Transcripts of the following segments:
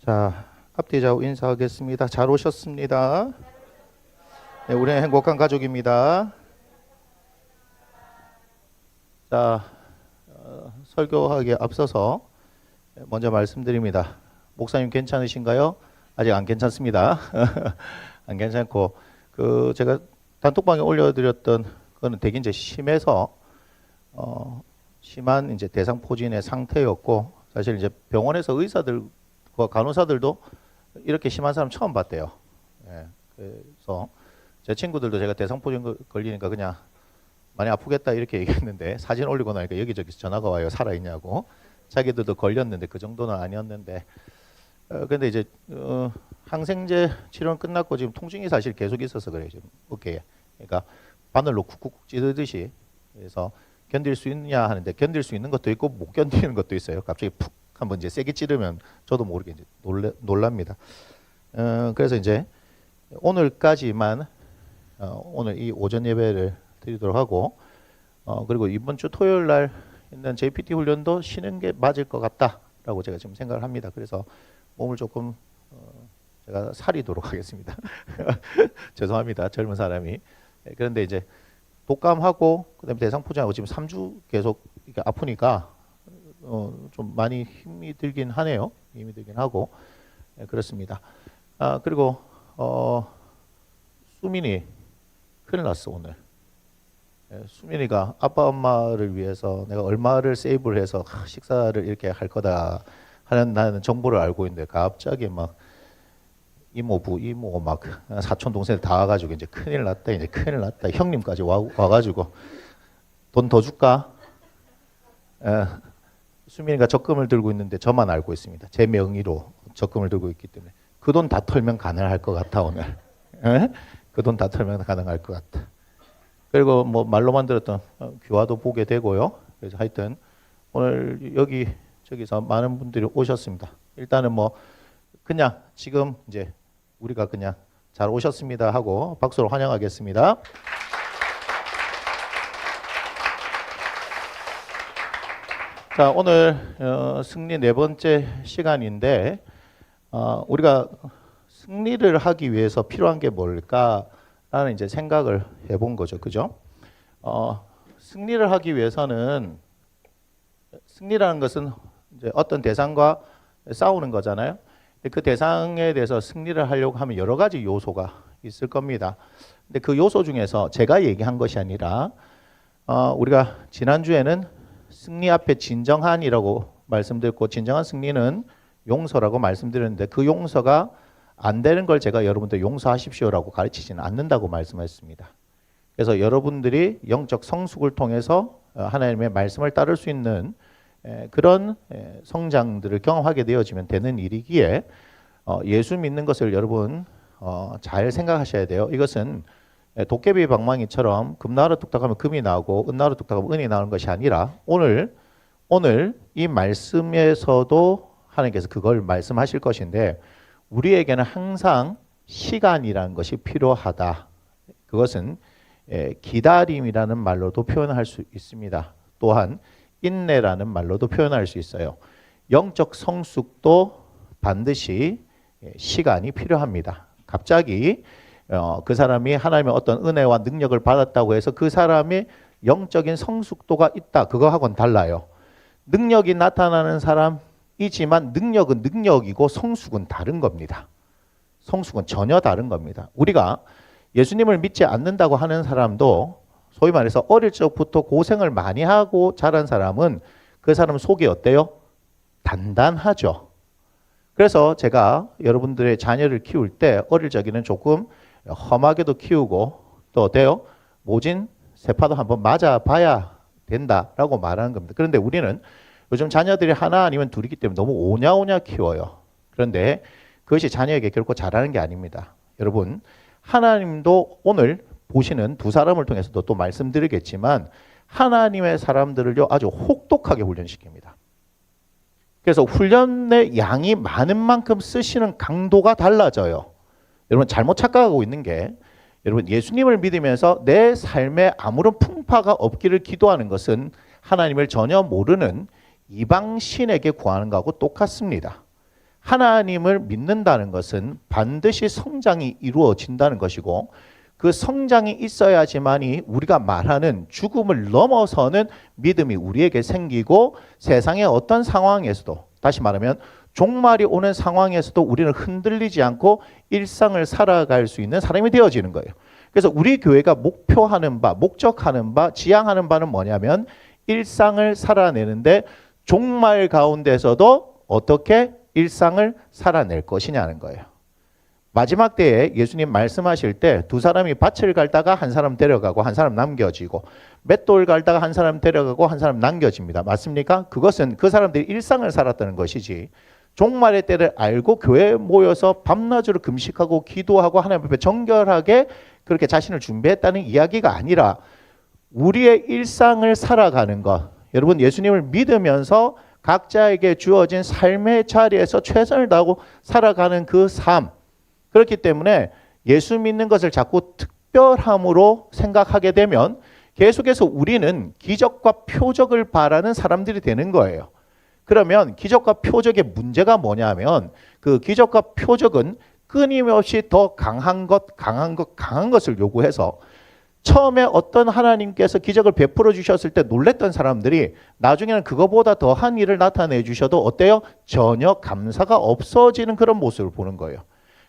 자, 앞뒤 좌우 인사하겠습니다. 잘 오셨습니다. 네, 우리는 행복한 가족입니다. 자, 설교하기에 앞서서 먼저 말씀드립니다. 목사님 괜찮으신가요? 아직 안 괜찮습니다. 안 괜찮고, 제가 단톡방에 올려드렸던 그거는 되게 이제 심해서 심한 이제 대상포진의 상태였고, 사실 이제 병원에서 의사들 간호사들도 이렇게 심한 사람 처음 봤대요. 예, 그래서 제 친구들도 제가 대상포진 걸리니까 그냥 많이 아프겠다 이렇게 얘기했는데 사진 올리고 나니까 여기저기서 전화가 와요. 살아있냐고. 자기들도 걸렸는데 그 정도는 아니었는데 근데 이제 항생제 치료는 끝났고 지금 통증이 사실 계속 있어서 그래요. 지금 어깨에. 그러니까 바늘로 쿡쿡 찌르듯이. 그래서 견딜 수 있냐 하는데 견딜 수 있는 것도 있고 못 견디는 것도 있어요. 갑자기 푹 한번 이제 세게 찌르면 저도 모르게 이제 놀랍니다. 그래서 이제 오늘까지만 오늘 이 오전 예배를 드리도록 하고 그리고 이번 주 토요일 날 있는 JPT 훈련도 쉬는 게 맞을 것 같다라고 제가 지금 생각을 합니다. 그래서 몸을 조금 제가 사리도록 하겠습니다. 죄송합니다. 젊은 사람이. 그런데 이제 독감하고 그다음에 대상포진하고 지금 3주 계속 이렇게 아프니까 좀 많이 힘이 들긴 하네요. 힘이 들긴 하고 그렇습니다. 그리고 수민이 큰일 났어 오늘. 수민이가 아빠 엄마를 위해서 내가 얼마를 세이브를 해서 식사를 이렇게 할 거다 하는 나는 정보를 알고 있는데 갑자기 막 이모부 이모 막 사촌 동생 다 와가지고 이제 큰일 났다 이제 큰일 났다 형님까지 와가지고 돈 더 줄까? 수민이가 적금을 들고 있는데 저만 알고 있습니다. 제 명의로 적금을 들고 있기 때문에 그 돈 다 털면 가능할 것 같아 오늘. 그 돈 다 털면 가능할 것 같아. 그리고 뭐 말로만 들었던 귀화도 보게 되고요. 그래서 하여튼 오늘 저기서 많은 분들이 오셨습니다. 일단은 뭐 그냥 지금 이제 우리가 그냥 잘 오셨습니다 하고 박수로 환영하겠습니다. 자, 오늘 승리 네 번째 시간인데 우리가 승리를 하기 위해서 필요한 게 뭘까라는 이제 생각을 해본 거죠, 그죠? 승리를 하기 위해서는 승리라는 것은 이제 어떤 대상과 싸우는 거잖아요. 그 대상에 대해서 승리를 하려고 하면 여러 가지 요소가 있을 겁니다. 근데 그 요소 중에서 제가 얘기한 것이 아니라 우리가 지난주에는 승리 앞에 진정한이라고 말씀드렸고 진정한 승리는 용서라고 말씀드렸는데 그 용서가 안 되는 걸 제가 여러분들 용서하십시오라고 가르치지는 않는다고 말씀했습니다. 그래서 여러분들이 영적 성숙을 통해서 하나님의 말씀을 따를 수 있는 그런 성장들을 경험하게 되어지면 되는 일이기에 예수 믿는 것을 여러분 잘 생각하셔야 돼요. 이것은 도깨비 방망이처럼 금나루 뚝딱하면 금이 나오고 은나루 뚝딱하면 은이 나오는 것이 아니라 오늘 이 말씀에서도 하나님께서 그걸 말씀하실 것인데 우리에게는 항상 시간이라는 것이 필요하다. 그것은 기다림이라는 말로도 표현할 수 있습니다. 또한 인내라는 말로도 표현할 수 있어요. 영적 성숙도 반드시 시간이 필요합니다. 갑자기 그 사람이 하나님의 어떤 은혜와 능력을 받았다고 해서 그 사람의 영적인 성숙도가 있다. 그거하고는 달라요. 능력이 나타나는 사람이지만 능력은 능력이고 성숙은 다른 겁니다. 성숙은 전혀 다른 겁니다. 우리가 예수님을 믿지 않는다고 하는 사람도 소위 말해서 어릴 적부터 고생을 많이 하고 자란 사람은 그 사람 속이 어때요? 단단하죠. 그래서 제가 여러분들의 자녀를 키울 때 어릴 적에는 조금 험하게도 키우고 또 어때요? 모진 세파도 한번 맞아봐야 된다라고 말하는 겁니다. 그런데 우리는 요즘 자녀들이 하나 아니면 둘이기 때문에 너무 오냐오냐 키워요. 그런데 그것이 자녀에게 결코 잘하는 게 아닙니다. 여러분 하나님도 오늘 보시는 두 사람을 통해서도 또 말씀드리겠지만 하나님의 사람들을요 아주 혹독하게 훈련시킵니다. 그래서 훈련의 양이 많은 만큼 쓰시는 강도가 달라져요. 여러분 잘못 착각하고 있는 게 여러분 예수님을 믿으면서 내 삶에 아무런 풍파가 없기를 기도하는 것은 하나님을 전혀 모르는 이방신에게 구하는 것하고 똑같습니다. 하나님을 믿는다는 것은 반드시 성장이 이루어진다는 것이고 그 성장이 있어야지만이 우리가 말하는 죽음을 넘어서는 믿음이 우리에게 생기고 세상의 어떤 상황에서도 다시 말하면 종말이 오는 상황에서도 우리는 흔들리지 않고 일상을 살아갈 수 있는 사람이 되어지는 거예요. 그래서 우리 교회가 목표하는 바, 목적하는 바, 지향하는 바는 뭐냐면 일상을 살아내는데 종말 가운데서도 어떻게 일상을 살아낼 것이냐는 거예요. 마지막 때에 예수님 말씀하실 때 두 사람이 밭을 갈다가 한 사람 데려가고 한 사람 남겨지고 맷돌 갈다가 한 사람 데려가고 한 사람 남겨집니다. 맞습니까? 그것은 그 사람들이 일상을 살았다는 것이지 종말의 때를 알고 교회에 모여서 밤낮으로 금식하고 기도하고 하나님 앞에 정결하게 그렇게 자신을 준비했다는 이야기가 아니라 우리의 일상을 살아가는 것. 여러분 예수님을 믿으면서 각자에게 주어진 삶의 자리에서 최선을 다하고 살아가는 그 삶. 그렇기 때문에 예수 믿는 것을 자꾸 특별함으로 생각하게 되면 계속해서 우리는 기적과 표적을 바라는 사람들이 되는 거예요. 그러면 기적과 표적의 문제가 뭐냐면 그 기적과 표적은 끊임없이 더 강한 것을 요구해서 처음에 어떤 하나님께서 기적을 베풀어 주셨을 때 놀랬던 사람들이 나중에는 그거보다 더한 일을 나타내 주셔도 어때요? 전혀 감사가 없어지는 그런 모습을 보는 거예요.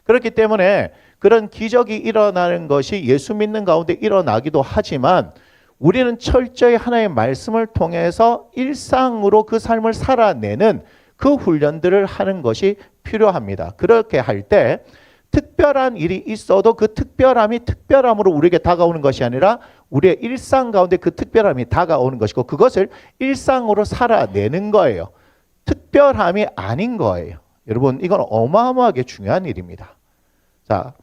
그렇기 때문에 그런 기적이 일어나는 것이 예수 믿는 가운데 일어나기도 하지만 우리는 철저히 하나님의 말씀을 통해서 일상으로 그 삶을 살아내는 그 훈련들을 하는 것이 필요합니다. 그렇게 할 때 특별한 일이 있어도 그 특별함이 특별함으로 우리에게 다가오는 것이 아니라 우리의 일상 가운데 그 특별함이 다가오는 것이고 그것을 일상으로 살아내는 거예요. 특별함이 아닌 거예요. 여러분 이건 어마어마하게 중요한 일입니다. 자,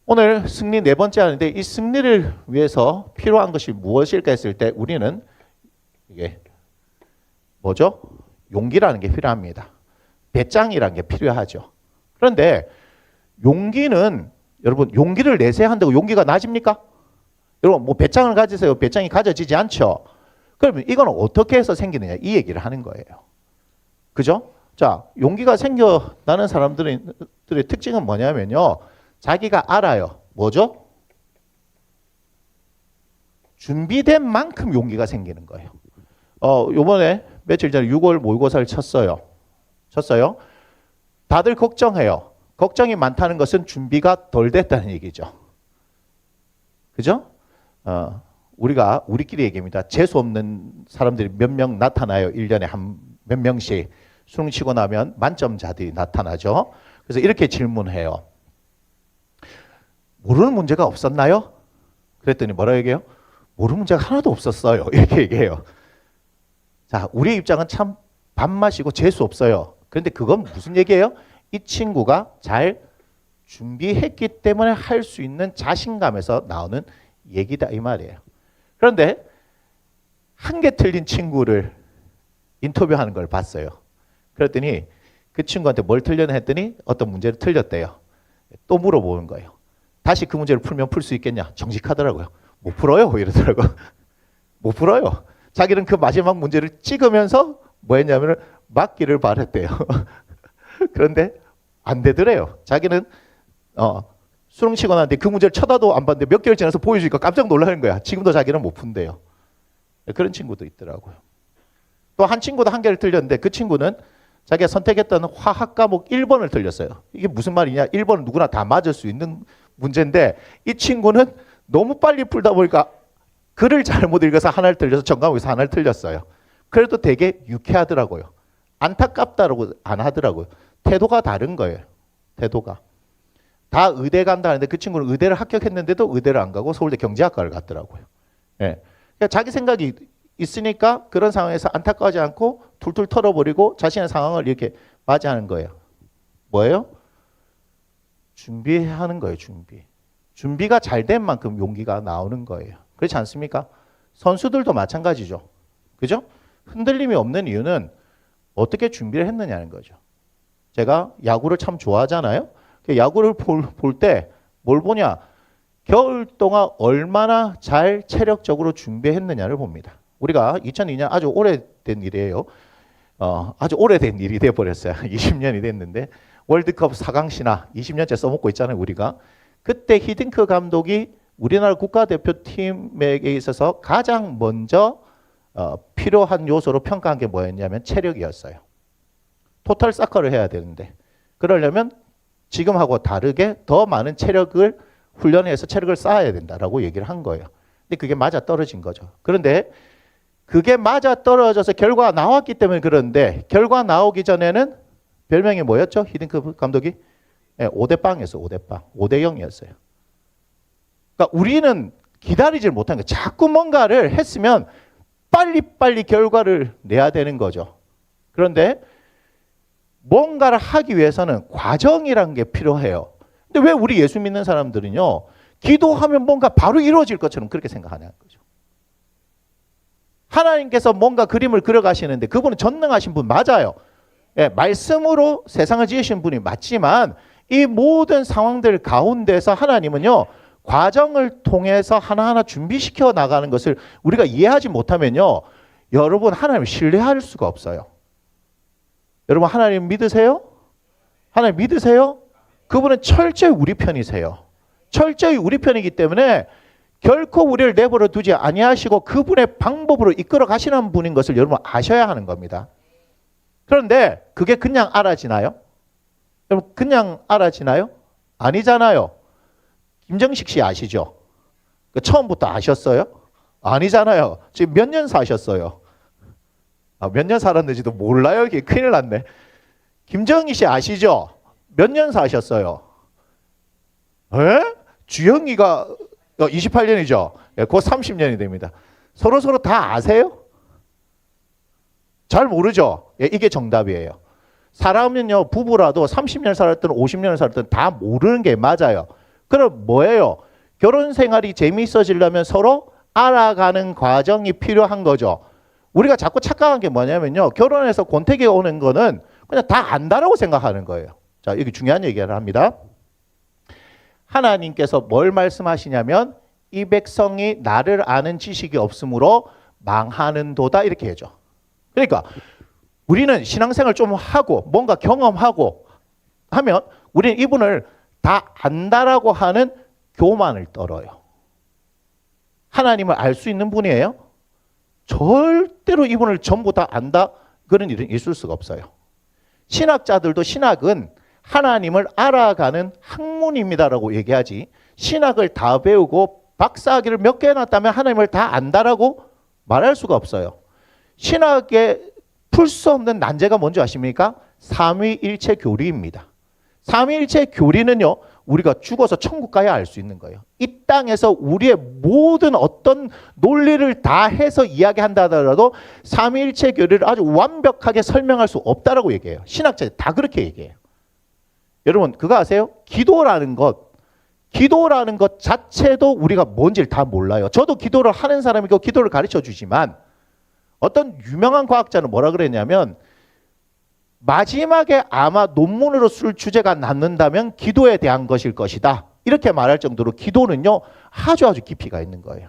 오늘 승리 네 번째 하는데 이 승리를 위해서 필요한 것이 무엇일까 했을 때 우리는 이게 뭐죠? 용기라는 게 필요합니다. 배짱이라는 게 필요하죠. 그런데 용기는 여러분 용기를 내세야 한다고 용기가 나집니까? 여러분 뭐 배짱을 가지세요. 배짱이 가져지지 않죠. 그러면 이건 어떻게 해서 생기느냐 이 얘기를 하는 거예요. 그죠? 자, 용기가 생겨나는 사람들의 특징은 뭐냐면요. 자기가 알아요. 뭐죠? 준비된 만큼 용기가 생기는 거예요. 요번에 며칠 전에 6월 모의고사를 쳤어요. 다들 걱정해요. 걱정이 많다는 것은 준비가 덜 됐다는 얘기죠. 그죠? 우리가 우리끼리 얘기합니다. 재수 없는 사람들이 몇 명 나타나요. 1년에 한 몇 명씩. 수능 치고 나면 만점자들이 나타나죠. 그래서 이렇게 질문해요. 모르는 문제가 없었나요? 그랬더니 뭐라 얘기해요? 모르는 문제가 하나도 없었어요. 이렇게 얘기해요. 자, 우리의 입장은 참 밥맛이고 재수 없어요. 그런데 그건 무슨 얘기예요? 이 친구가 잘 준비했기 때문에 할 수 있는 자신감에서 나오는 얘기다 이 말이에요. 그런데 한 개 틀린 친구를 인터뷰하는 걸 봤어요. 그랬더니 그 친구한테 뭘 틀렸나 했더니 어떤 문제를 틀렸대요. 또 물어보는 거예요. 다시 그 문제를 풀면 풀 수 있겠냐? 정직하더라고요. 못 풀어요 이러더라고요. 못 풀어요. 자기는 그 마지막 문제를 찍으면서 뭐 했냐면 맞기를 바랬대요. 그런데 안 되더래요. 자기는 수능 치고 나는데 그 문제를 쳐다도 안 봤는데 몇 개월 지나서 보여주니까 깜짝 놀라는 거야. 지금도 자기는 못 푼대요. 그런 친구도 있더라고요. 또 한 친구도 한 개를 틀렸는데 그 친구는 자기가 선택했던 화학 과목 1번을 틀렸어요. 이게 무슨 말이냐? 1번은 누구나 다 맞을 수 있는 문제인데 이 친구는 너무 빨리 풀다 보니까 글을 잘못 읽어서 하나를 틀려서 전과목에서 하나를 틀렸어요. 그래도 되게 유쾌하더라고요. 안타깝다라고 안 하더라고요. 태도가 다른 거예요. 태도가. 다 의대 간다 하는데 그 친구는 의대를 합격했는데도 의대를 안 가고 서울대 경제학과를 갔더라고요. 예. 그러니까 자기 생각이 있으니까 그런 상황에서 안타까워하지 않고 툴툴 털어버리고 자신의 상황을 이렇게 맞이하는 거예요. 뭐예요? 준비하는 거예요. 준비가 잘 된 만큼 용기가 나오는 거예요. 그렇지 않습니까? 선수들도 마찬가지죠. 그죠? 흔들림이 없는 이유는 어떻게 준비를 했느냐는 거죠. 제가 야구를 참 좋아하잖아요. 야구를 볼 때 뭘 보냐? 겨울 동안 얼마나 잘 체력적으로 준비했느냐를 봅니다. 우리가 2002년 아주 오래된 일이에요. 아주 오래된 일이 돼버렸어요. 20년이 됐는데 월드컵 4강 신화 20년째 써먹고 있잖아요, 우리가. 그때 히딩크 감독이 우리나라 국가대표팀에 있어서 가장 먼저 필요한 요소로 평가한 게 뭐였냐면 체력이었어요. 토탈 사커를 해야 되는데 그러려면 지금하고 다르게 더 많은 체력을 훈련해서 체력을 쌓아야 된다라고 얘기를 한 거예요. 근데 그게 맞아 떨어진 거죠. 그런데 그게 맞아 떨어져서 결과가 나왔기 때문에 그런데 결과 나오기 전에는 별명이 뭐였죠? 히딩크 감독이? 네, 5대0이었어요. 5대0. 5대0이었어요. 그러니까 우리는 기다리질 못한 거예요. 자꾸 뭔가를 했으면 빨리빨리 결과를 내야 되는 거죠. 그런데 뭔가를 하기 위해서는 과정이라는 게 필요해요. 근데 왜 우리 예수 믿는 사람들은요, 기도하면 뭔가 바로 이루어질 것처럼 그렇게 생각하는 거죠. 하나님께서 뭔가 그림을 그려가시는데 그분은 전능하신 분 맞아요. 예, 말씀으로 세상을 지으신 분이 맞지만 이 모든 상황들 가운데서 하나님은요, 과정을 통해서 하나하나 준비시켜 나가는 것을 우리가 이해하지 못하면요, 여러분 하나님을 신뢰할 수가 없어요. 여러분 하나님 믿으세요? 하나님 믿으세요? 그분은 철저히 우리 편이세요. 철저히 우리 편이기 때문에 결코 우리를 내버려 두지 아니하시고 그분의 방법으로 이끌어 가시는 분인 것을 여러분 아셔야 하는 겁니다. 그런데 그게 그냥 알아지나요? 여러분 그냥 알아지나요? 아니잖아요. 김정식 씨 아시죠? 처음부터 아셨어요? 아니잖아요. 지금 몇 년 사셨어요? 몇 년 살았는지도 몰라요. 이게 큰일 났네. 김정희 씨 아시죠? 몇 년 사셨어요? 에? 주영이가 28년이죠. 예, 곧 30년이 됩니다. 서로 다 아세요? 잘 모르죠? 예, 이게 정답이에요. 사람은요, 부부라도 30년 살았든 50년을 살았든 다 모르는 게 맞아요. 그럼 뭐예요? 결혼 생활이 재미있어지려면 서로 알아가는 과정이 필요한 거죠. 우리가 자꾸 착각한 게 뭐냐면요, 결혼해서 권태기가 오는 거는 그냥 다 안다라고 생각하는 거예요. 자, 여기 중요한 얘기를 합니다. 하나님께서 뭘 말씀하시냐면 이 백성이 나를 아는 지식이 없으므로 망하는도다 이렇게 해줘. 그러니까 우리는 신앙생활 좀 하고 뭔가 경험하고 하면 우리는 이분을 다 안다라고 하는 교만을 떨어요. 하나님을 알 수 있는 분이에요? 절대로 이분을 전부 다 안다? 그런 일은 있을 수가 없어요. 신학자들도 신학은 하나님을 알아가는 학문입니다라고 얘기하지, 신학을 다 배우고 박사학위를 몇 개 해놨다면 하나님을 다 안다라고 말할 수가 없어요. 신학에 풀 수 없는 난제가 뭔지 아십니까? 삼위일체 교리입니다. 삼위일체 교리는요, 우리가 죽어서 천국 가야 알 수 있는 거예요. 이 땅에서 우리의 모든 어떤 논리를 다 해서 이야기한다 하더라도 삼위일체 교리를 아주 완벽하게 설명할 수 없다라고 얘기해요. 신학자들 다 그렇게 얘기해요. 여러분 그거 아세요? 기도라는 것 자체도 우리가 뭔지를 다 몰라요. 저도 기도를 하는 사람이고 기도를 가르쳐 주지만 어떤 유명한 과학자는 뭐라 그랬냐면 마지막에 아마 논문으로 쓸 주제가 남는다면 기도에 대한 것일 것이다. 이렇게 말할 정도로 기도는요, 아주 깊이가 있는 거예요.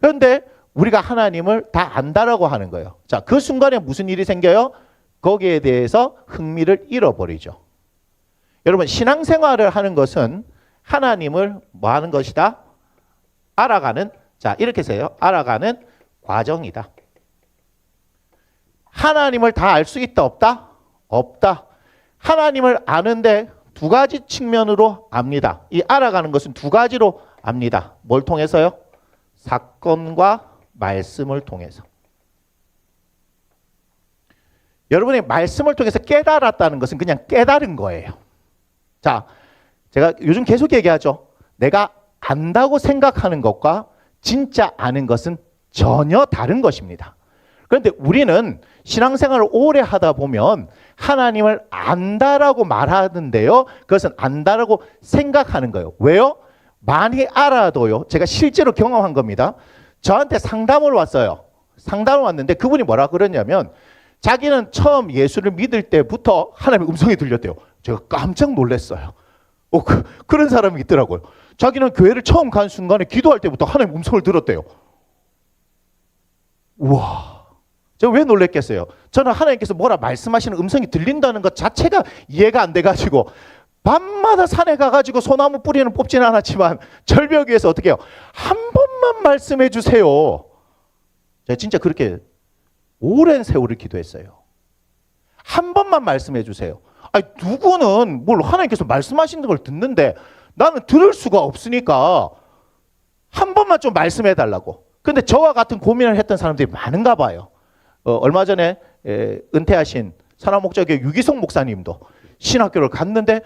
그런데 우리가 하나님을 다 안다라고 하는 거예요. 자, 그 순간에 무슨 일이 생겨요? 거기에 대해서 흥미를 잃어버리죠. 여러분 신앙생활을 하는 것은 하나님을 뭐 하는 것이다? 알아가는, 자 이렇게 해서요, 알아가는 과정이다. 하나님을 다 알 수 있다 없다? 없다. 하나님을 아는데 두 가지 측면으로 압니다. 이 알아가는 것은 두 가지로 압니다. 뭘 통해서요? 사건과 말씀을 통해서. 여러분이 말씀을 통해서 깨달았다는 것은 그냥 깨달은 거예요. 자, 제가 요즘 계속 얘기하죠. 내가 안다고 생각하는 것과 진짜 아는 것은 전혀 다른 것입니다. 그런데 우리는 신앙생활을 오래 하다 보면 하나님을 안다라고 말하는데요, 그것은 안다라고 생각하는 거예요. 왜요? 많이 알아도요, 제가 실제로 경험한 겁니다. 저한테 상담을 왔어요. 상담을 왔는데 그분이 뭐라 그러냐면 자기는 처음 예수를 믿을 때부터 하나님의 음성이 들렸대요. 제가 깜짝 놀랐어요. 그런 사람이 있더라고요. 자기는 교회를 처음 간 순간에 기도할 때부터 하나님의 음성을 들었대요. 우와, 제가 왜 놀랬겠어요? 저는 하나님께서 뭐라 말씀하시는 음성이 들린다는 것 자체가 이해가 안 돼가지고 밤마다 산에 가가지고 소나무 뿌리는 뽑지는 않았지만 절벽 위에서 어떻게 해요? 한 번만 말씀해 주세요. 제가 진짜 그렇게 오랜 세월을 기도했어요. 한 번만 말씀해 주세요. 아니, 누구는 뭘 하나님께서 말씀하시는 걸 듣는데 나는 들을 수가 없으니까 한 번만 좀 말씀해 달라고. 근데 저와 같은 고민을 했던 사람들이 많은가 봐요. 얼마 전에 은퇴하신 산하목적의 유기성 목사님도 신학교를 갔는데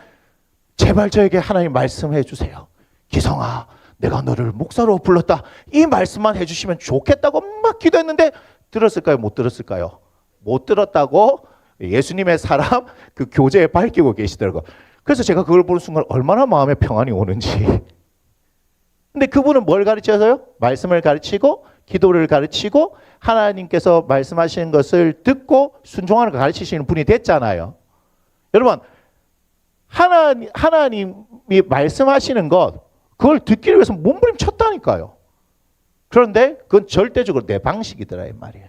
제발 저에게 하나님 말씀해 주세요. 기성아, 내가 너를 목사로 불렀다. 이 말씀만 해주시면 좋겠다고 막 기도했는데 들었을까요? 못 들었을까요? 못 들었다고 예수님의 사람 그 교재에 밝히고 계시더라고요. 그래서 제가 그걸 보는 순간 얼마나 마음에 평안이 오는지. 근데 그분은 뭘 가르쳐서요? 말씀을 가르치고 기도를 가르치고 하나님께서 말씀하시는 것을 듣고 순종하는 걸 가르치시는 분이 됐잖아요. 여러분, 하나님이 말씀하시는 것 그걸 듣기 위해서 몸부림쳤다니까요. 그런데 그건 절대적으로 내 방식이더라 이 말이에요.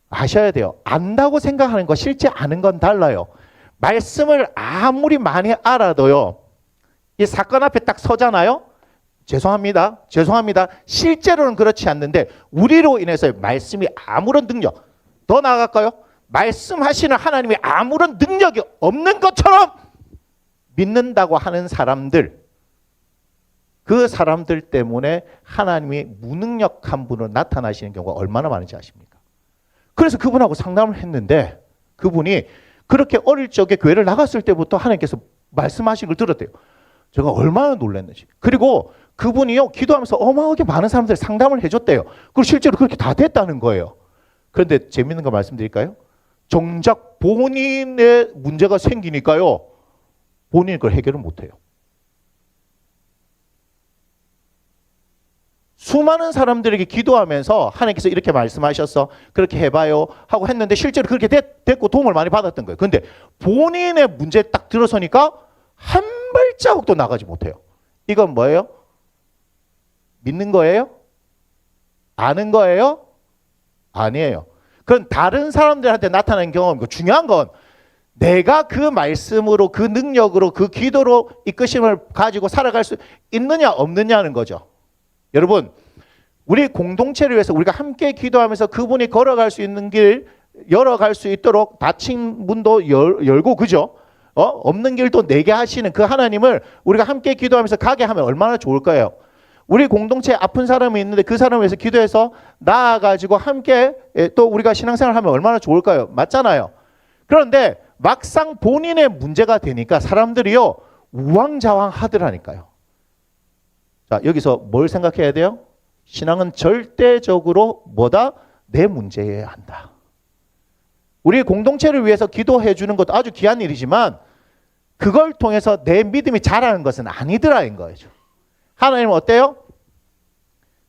아셔야 돼요. 안다고 생각하는 거 실제 아는 건 달라요. 말씀을 아무리 많이 알아도요. 이 사건 앞에 딱 서잖아요. 죄송합니다. 실제로는 그렇지 않는데 우리로 인해서 말씀이 아무런 능력, 더 나아갈까요? 말씀하시는 하나님이 아무런 능력이 없는 것처럼 믿는다고 하는 사람들, 그 사람들 때문에 하나님이 무능력한 분으로 나타나시는 경우가 얼마나 많은지 아십니까? 그래서 그분하고 상담을 했는데 그분이 그렇게 어릴 적에 교회를 나갔을 때부터 하나님께서 말씀하신 걸 들었대요. 제가 얼마나 놀랐는지. 그리고 그분이요, 기도하면서 어마어마하게 많은 사람들 상담을 해줬대요. 그리고 실제로 그렇게 다 됐다는 거예요. 그런데 재밌는 거 말씀드릴까요? 정작 본인의 문제가 생기니까요, 본인이 그걸 해결을 못해요. 수많은 사람들에게 기도하면서 하나님께서 이렇게 말씀하셨어, 그렇게 해봐요 하고 했는데 실제로 그렇게 됐고 도움을 많이 받았던 거예요. 근데 본인의 문제에 딱 들어서니까 한 발자국도 나가지 못해요. 이건 뭐예요? 믿는 거예요? 아는 거예요? 아니에요. 그건 다른 사람들한테 나타나는 경험이고, 중요한 건 내가 그 말씀으로, 그 능력으로, 그 기도로 이끄심을 가지고 살아갈 수 있느냐 없느냐는 거죠. 여러분, 우리 공동체를 위해서 우리가 함께 기도하면서 그분이 걸어갈 수 있는 길 열어갈 수 있도록 닫힌 문도 열고, 그죠? 없는 길도 내게 하시는 그 하나님을 우리가 함께 기도하면서 가게 하면 얼마나 좋을까요? 우리 공동체에 아픈 사람이 있는데 그 사람을 위해서 기도해서 나아가지고 함께 또 우리가 신앙생활을 하면 얼마나 좋을까요? 맞잖아요. 그런데 막상 본인의 문제가 되니까 사람들이요, 우왕좌왕 하더라니까요. 자, 여기서 뭘 생각해야 돼요? 신앙은 절대적으로 뭐다? 내 문제여야 한다. 우리 공동체를 위해서 기도해 주는 것도 아주 귀한 일이지만 그걸 통해서 내 믿음이 자라는 것은 아니더라인 거죠. 하나님은 어때요?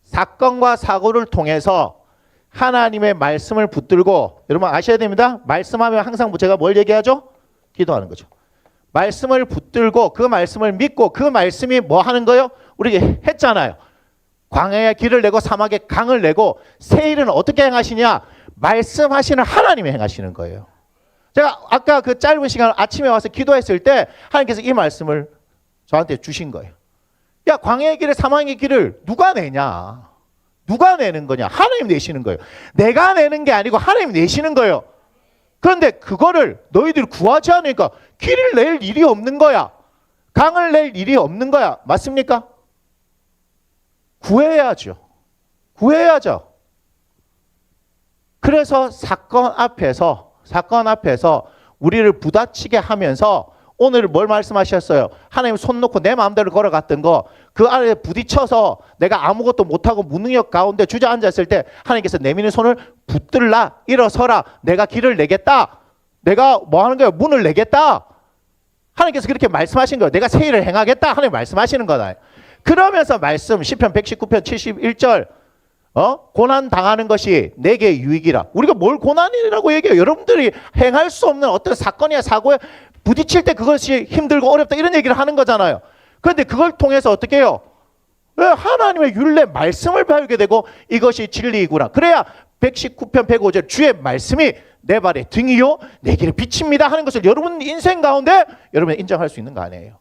사건과 사고를 통해서 하나님의 말씀을 붙들고, 여러분 아셔야 됩니다. 말씀하면 항상 제가 뭘 얘기하죠? 기도하는 거죠. 말씀을 붙들고 그 말씀을 믿고 그 말씀이 뭐 하는 거예요? 우리 했잖아요. 광야에 길을 내고 사막에 강을 내고 새 일은 어떻게 행하시냐? 말씀하시는 하나님이 행하시는 거예요. 제가 아까 그 짧은 시간 아침에 와서 기도했을 때 하나님께서 이 말씀을 저한테 주신 거예요. 야, 광야의 길을 사막의 길을 누가 내냐? 누가 내는 거냐? 하나님 내시는 거예요. 내가 내는 게 아니고 하나님 내시는 거예요. 그런데 그거를 너희들이 구하지 않으니까 길을 낼 일이 없는 거야. 강을 낼 일이 없는 거야. 맞습니까? 구해야죠. 구해야죠. 그래서 사건 앞에서 우리를 부딪히게 하면서 오늘 뭘 말씀하셨어요? 하나님 손 놓고 내 마음대로 걸어갔던 거, 그 아래에 부딪혀서 내가 아무것도 못하고 무능력 가운데 주저앉았을 때 하나님께서 내미는 손을 붙들라, 일어서라, 내가 길을 내겠다, 내가 뭐 하는 거예요? 문을 내겠다. 하나님께서 그렇게 말씀하신 거예요. 내가 새 일을 행하겠다. 하나님 말씀하시는 거다. 그러면서 말씀 시편 119편 71절 고난 당하는 것이 내게 유익이라. 우리가 뭘 고난이라고 얘기해요? 여러분들이 행할 수 없는 어떤 사건이야 사고에 부딪힐 때 그것이 힘들고 어렵다 이런 얘기를 하는 거잖아요. 그런데 그걸 통해서 어떻게 해요? 하나님의 율례 말씀을 배우게 되고 이것이 진리이구나. 그래야 119편 105절 주의 말씀이 내 발의 등이요 내 길의 빛입니다 하는 것을 여러분 인생 가운데 여러분 인정할 수 있는 거 아니에요?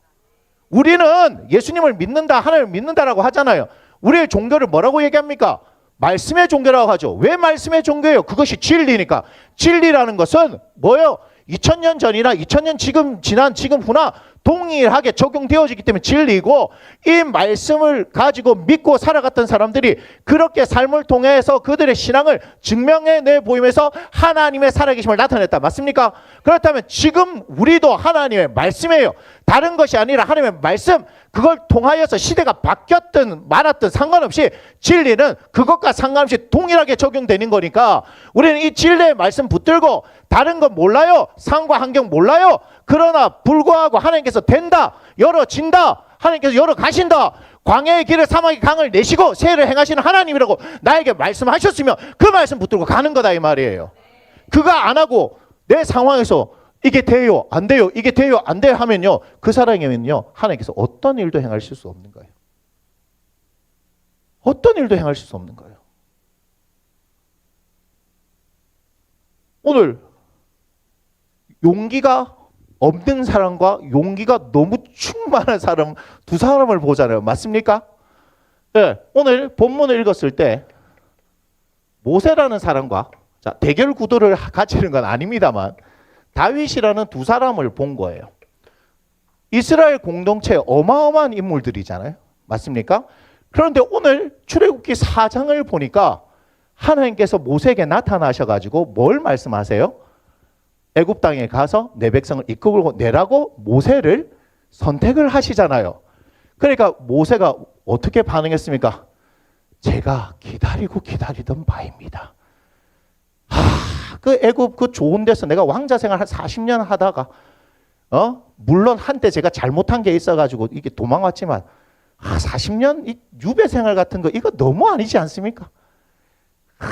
우리는 예수님을 믿는다, 하나님을 믿는다라고 하잖아요. 우리의 종교를 뭐라고 얘기합니까? 말씀의 종교라고 하죠. 왜 말씀의 종교예요? 그것이 진리니까. 진리라는 것은 뭐예요? 2000년 전이나 2000년 지금 지난 지금 후나 동일하게 적용되어지기 때문에 진리고, 이 말씀을 가지고 믿고 살아갔던 사람들이 그렇게 삶을 통해서 그들의 신앙을 증명해내 보이면서 하나님의 살아계심을 나타냈다. 맞습니까? 그렇다면 지금 우리도 하나님의 말씀이에요. 다른 것이 아니라 하나님의 말씀, 그걸 통하여서 시대가 바뀌었든 말았든 상관없이 진리는 그것과 상관없이 동일하게 적용되는 거니까 우리는 이 진리의 말씀 붙들고 다른 건 몰라요. 상황과 환경 몰라요. 그러나 불구하고 하나님께서 된다, 열어진다, 하나님께서 열어가신다, 광야의 길을 사막의 강을 내시고 세를 행하시는 하나님이라고 나에게 말씀하셨으면 그 말씀 붙들고 가는 거다 이 말이에요. 그거 안 하고 내 상황에서 이게 돼요 안 돼요 이게 돼요 안 돼요 하면요, 그 사람에게는요 하나님께서 어떤 일도 행하실 수 없는 거예요. 어떤 일도 행하실 수 없는 거예요. 오늘 용기가 없는 사람과 용기가 너무 충만한 사람, 두 사람을 보잖아요. 맞습니까? 네, 오늘 본문을 읽었을 때 모세라는 사람과, 자, 대결 구도를 가지는 건 아닙니다만 다윗이라는 두 사람을 본 거예요. 이스라엘 공동체 어마어마한 인물들이잖아요. 맞습니까? 그런데 오늘 출애굽기 4장을 보니까 하나님께서 모세에게 나타나셔가지고 뭘 말씀하세요? 애굽 땅에 가서 내 백성을 이끌고 내라고 모세를 선택을 하시잖아요. 그러니까 모세가 어떻게 반응했습니까? 제가 기다리고 기다리던 바입니다. 그 애굽 그 좋은 데서 내가 왕자 생활 한 40년 하다가 물론 한때 제가 잘못한 게 있어가지고 이게 도망왔지만 40년 이 유배 생활 같은 거 이거 너무 아니지 않습니까?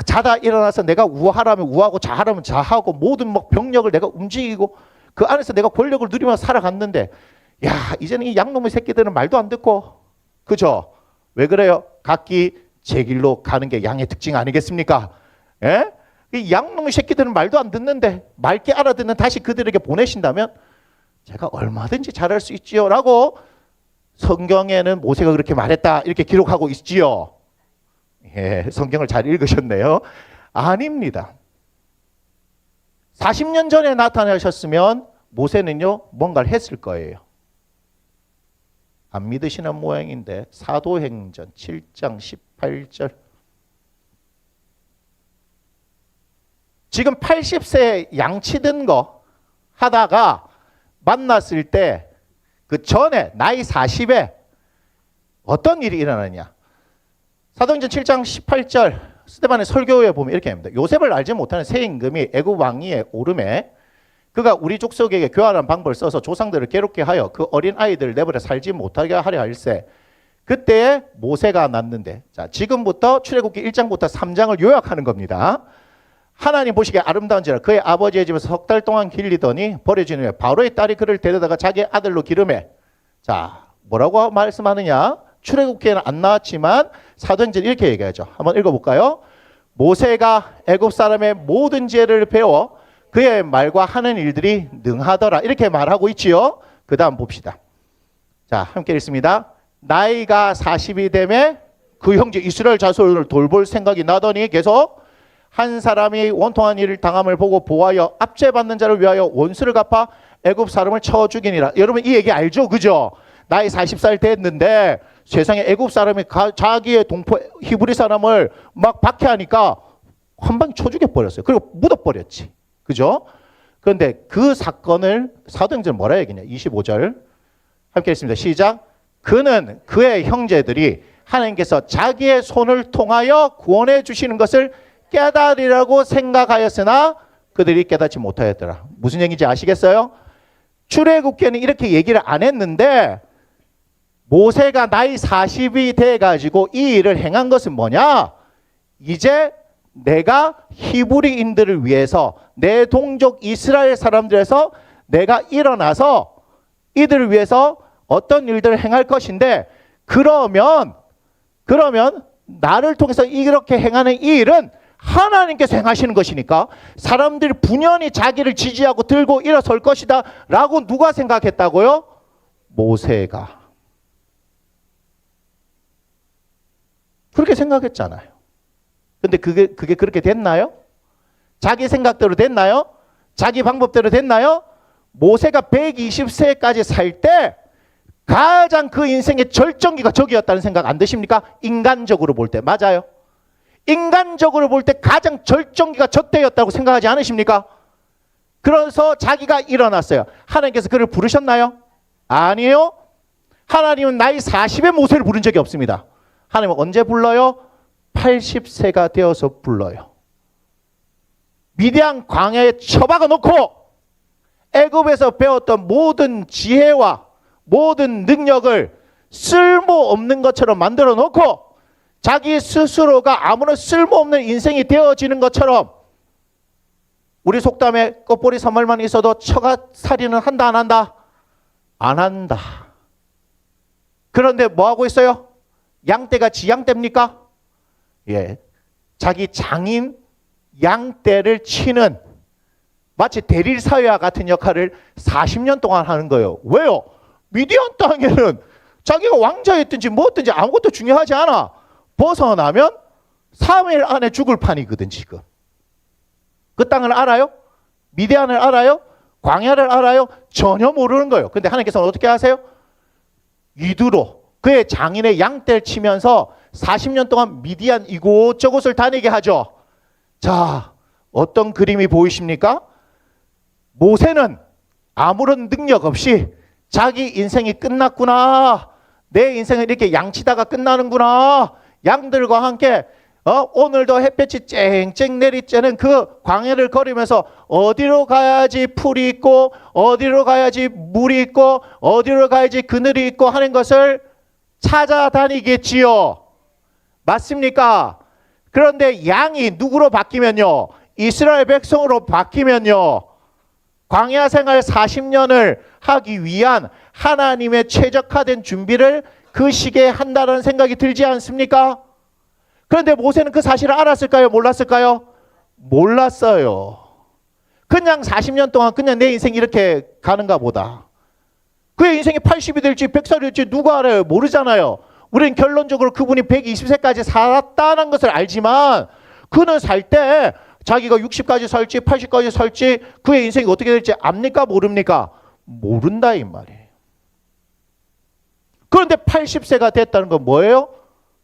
자다 일어나서 내가 우하라면 우하고 자하라면 자하고 모든 막 병력을 내가 움직이고 그 안에서 내가 권력을 누리면서 살아갔는데, 야 이제는 이 양놈의 새끼들은 말도 안 듣고, 그죠? 왜 그래요? 각기 제 길로 가는 게 양의 특징 아니겠습니까? 예? 이 양놈의 새끼들은 말도 안 듣는데 맑게 알아듣는 다시 그들에게 보내신다면 제가 얼마든지 잘할 수 있지요 라고 성경에는 모세가 그렇게 말했다 이렇게 기록하고 있지요. 예, 성경을 잘 읽으셨네요. 아닙니다. 40년 전에 나타나셨으면 모세는요 뭔가를 했을 거예요. 안 믿으시는 모양인데 사도행전 7장 18절, 지금 80세 양치던 거 하다가 만났을 때 그 전에 나이 40에 어떤 일이 일어나냐. 사도행전 7장 18절 스데반의 설교에 보면 이렇게 합니다. 요셉을 알지 못하는 새 임금이 애굽 왕위에 오름에 그가 우리 족속에게 교활한 방법을 써서 조상들을 괴롭게 하여 그 어린 아이들을 내버려 살지 못하게 하려 할세. 그때에 모세가 났는데, 자 지금부터 출애굽기 1장부터 3장을 요약하는 겁니다. 하나님 보시기에 아름다운지라 그의 아버지의 집에서 석 달 동안 길리더니 버려진 후에 바로의 딸이 그를 데려다가 자기 아들로 기름해. 자 뭐라고 말씀하느냐. 출애굽기에는 안 나왔지만 사도행전 이렇게 얘기하죠. 한번 읽어볼까요? 모세가 애굽 사람의 모든 지혜를 배워 그의 말과 하는 일들이 능하더라 이렇게 말하고 있지요. 그 다음 봅시다. 자 함께 읽습니다. 나이가 40이 되매 그 형제 이스라엘 자손을 돌볼 생각이 나더니 계속 한 사람이 원통한 일을 당함을 보고 보하여 압제받는 자를 위하여 원수를 갚아 애굽 사람을 쳐 죽이니라. 여러분 이 얘기 알죠? 그죠? 나이 40살 됐는데 세상에 애굽 사람이 자기의 동포 히브리 사람을 막 박해하니까 한 방에 쳐 죽여버렸어요. 그리고 묻어버렸지. 그죠? 그런데 그 사건을 사도행전은 뭐라 얘기냐. 25절 함께 읽습니다. 시작. 그는 그의 형제들이 하나님께서 자기의 손을 통하여 구원해 주시는 것을 깨달으라고 생각하였으나 그들이 깨닫지 못하였더라. 무슨 얘기인지 아시겠어요? 출애굽기에는 이렇게 얘기를 안 했는데 모세가 나이 40이 돼가지고 이 일을 행한 것은 뭐냐? 이제 내가 히브리인들을 위해서 내 동족 이스라엘 사람들에서 내가 일어나서 이들을 위해서 어떤 일들을 행할 것인데, 그러면 나를 통해서 이렇게 행하는 이 일은 하나님께서 행하시는 것이니까 사람들이 분연히 자기를 지지하고 들고 일어설 것이다 라고 누가 생각했다고요? 모세가. 그렇게 생각했잖아요. 근데 그게 그렇게 됐나요? 자기 생각대로 됐나요? 자기 방법대로 됐나요? 모세가 120세까지 살 때 가장 그 인생의 절정기가 저기였다는 생각 안 드십니까? 인간적으로 볼 때. 맞아요. 인간적으로 볼 때 가장 절정기가 저때였다고 생각하지 않으십니까? 그래서 자기가 일어났어요. 하나님께서 그를 부르셨나요? 아니에요. 하나님은 나이 40에 모세를 부른 적이 없습니다. 하나님은 언제 불러요? 80세가 되어서 불러요. 미디안 광야에 처박아 놓고 애굽에서 배웠던 모든 지혜와 모든 능력을 쓸모없는 것처럼 만들어 놓고 자기 스스로가 아무런 쓸모없는 인생이 되어지는 것처럼 우리 속담에 껍보리 선물만 있어도 처가살이는 한다 안 한다? 안 한다. 그런데 뭐 하고 있어요? 양떼가 지양떼입니까? 예, 자기 장인 양떼를 치는 마치 대릴사회와 같은 역할을 40년 동안 하는 거예요. 왜요? 미디안 땅에는 자기가 왕자였든지 뭐든지 아무것도 중요하지 않아. 벗어나면 3일 안에 죽을 판이거든 지금. 그 땅을 알아요? 미디안을 알아요? 광야를 알아요? 전혀 모르는 거예요. 근데 하나님께서는 어떻게 하세요? 이두로 그의 장인의 양떼를 치면서 40년 동안 미디안 이곳저곳을 다니게 하죠. 자, 어떤 그림이 보이십니까? 모세는 아무런 능력 없이 자기 인생이 끝났구나. 내 인생은 이렇게 양치다가 끝나는구나. 양들과 함께 오늘도 햇볕이 쨍쨍 내리쬐는 그 광야를 걸으면서 어디로 가야지 풀이 있고 어디로 가야지 물이 있고 어디로 가야지 그늘이 있고 하는 것을 찾아다니겠지요. 맞습니까? 그런데 양이 누구로 바뀌면요? 이스라엘 백성으로 바뀌면요. 광야 생활 40년을 하기 위한 하나님의 최적화된 준비를 그 시기에 한다는 생각이 들지 않습니까? 그런데 모세는 그 사실을 알았을까요? 몰랐을까요? 몰랐어요. 그냥 40년 동안 그냥 내 인생 이렇게 가는가 보다. 그의 인생이 80이 될지 100살이 될지 누가 알아요? 모르잖아요. 우리는 결론적으로 그분이 120세까지 살았다는 것을 알지만 그는 살 때 자기가 60까지 살지 80까지 살지 그의 인생이 어떻게 될지 압니까? 모릅니까? 모른다 이 말이에요. 그런데 80세가 됐다는 건 뭐예요?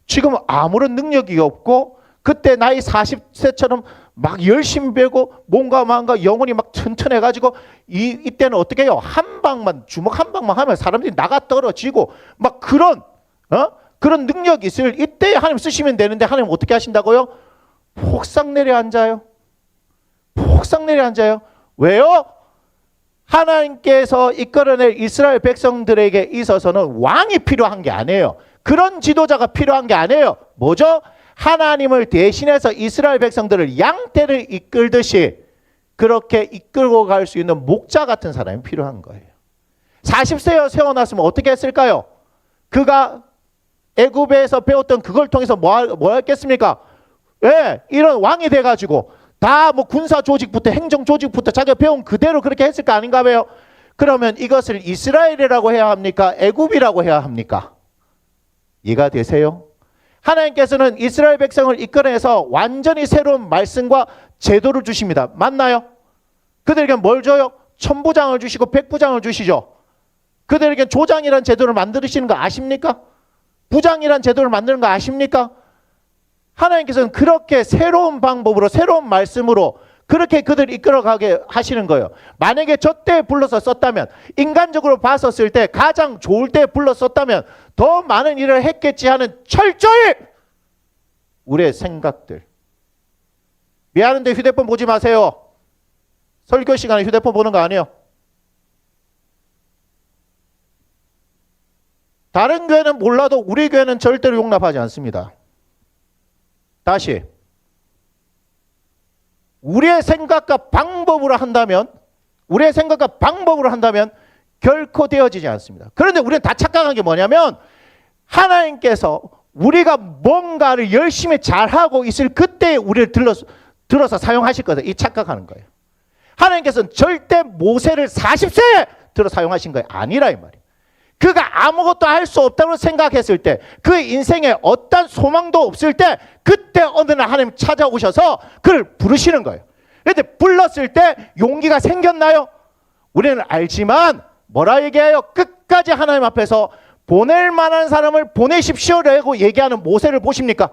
지금 아무런 능력이 없고 그때 나이 40세처럼 막 열심히 배고 몸과 마음과 영혼이 막 튼튼해가지고 이때는 어떻게 해요? 한 방만 주먹 한 방만 하면 사람들이 나가 떨어지고 막 그런 능력이 있을 이때 하나님 쓰시면 되는데 하나님 어떻게 하신다고요? 폭삭 내려앉아요. 폭삭 내려앉아요. 왜요? 하나님께서 이끌어낼 이스라엘 백성들에게 있어서는 왕이 필요한 게 아니에요. 그런 지도자가 필요한 게 아니에요. 뭐죠? 하나님을 대신해서 이스라엘 백성들을 양떼를 이끌듯이 그렇게 이끌고 갈 수 있는 목자 같은 사람이 필요한 거예요. 40세에 세워놨으면 어떻게 했을까요? 그가 애굽에서 배웠던 그걸 통해서 뭐 했겠습니까? 예, 이런 왕이 돼가지고 다 뭐 군사 조직부터 행정 조직부터 자기가 배운 그대로 그렇게 했을 거 아닌가 봐요. 그러면 이것을 이스라엘이라고 해야 합니까? 애굽이라고 해야 합니까? 이해가 되세요? 하나님께서는 이스라엘 백성을 이끌어내서 완전히 새로운 말씀과 제도를 주십니다. 맞나요? 그들에게 뭘 줘요? 천부장을 주시고 백부장을 주시죠. 그들에게 조장이라는 제도를 만드시는 거 아십니까? 부장이라는 제도를 만드는 거 아십니까? 하나님께서는 그렇게 새로운 방법으로 새로운 말씀으로 그렇게 그들을 이끌어가게 하시는 거예요. 만약에 저 때 불러서 썼다면 인간적으로 봤었을 때 가장 좋을 때 불러 썼다면 더 많은 일을 했겠지 하는 철저히 우리의 생각들. 미안한데 휴대폰 보지 마세요. 설교 시간에 휴대폰 보는 거 아니에요. 다른 교회는 몰라도 우리 교회는 절대로 용납하지 않습니다. 다시 우리의 생각과 방법으로 한다면 결코 되어지지 않습니다. 그런데 우리는 다 착각한 게 뭐냐면 하나님께서 우리가 뭔가를 열심히 잘하고 있을 그때 우리를 들어서 사용하실 거다. 이 착각하는 거예요. 하나님께서는 절대 모세를 40세에 들어 사용하신 거예요. 아니라 이 말이에요. 그가 아무것도 할 수 없다고 생각했을 때, 그 인생에 어떤 소망도 없을 때, 그때 어느 날 하나님 찾아오셔서 그를 부르시는 거예요. 그런데 불렀을 때 용기가 생겼나요? 우리는 알지만 뭐라 얘기해요? 끝까지 하나님 앞에서 보낼 만한 사람을 보내십시오라고 얘기하는 모세를 보십니까?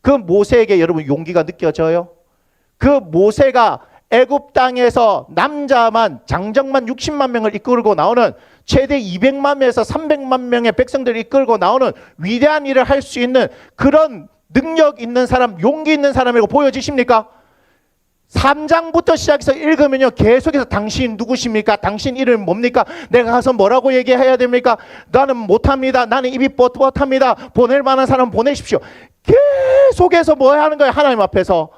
그 모세에게 여러분 용기가 느껴져요? 그 모세가 애굽 땅에서 남자만 장정만 60만 명을 이끌고 나오는 최대 200만 명에서 300만 명의 백성들을 이끌고 나오는 위대한 일을 할 수 있는 그런 능력 있는 사람, 용기 있는 사람이라고 보여지십니까? 3장부터 시작해서 읽으면요, 계속해서 당신 누구십니까? 당신 이름 뭡니까? 내가 가서 뭐라고 얘기해야 됩니까? 나는 못합니다. 나는 입이 뻣뻣합니다. 보낼 만한 사람 보내십시오. 계속해서 뭐 하는 거예요? 하나님 앞에서.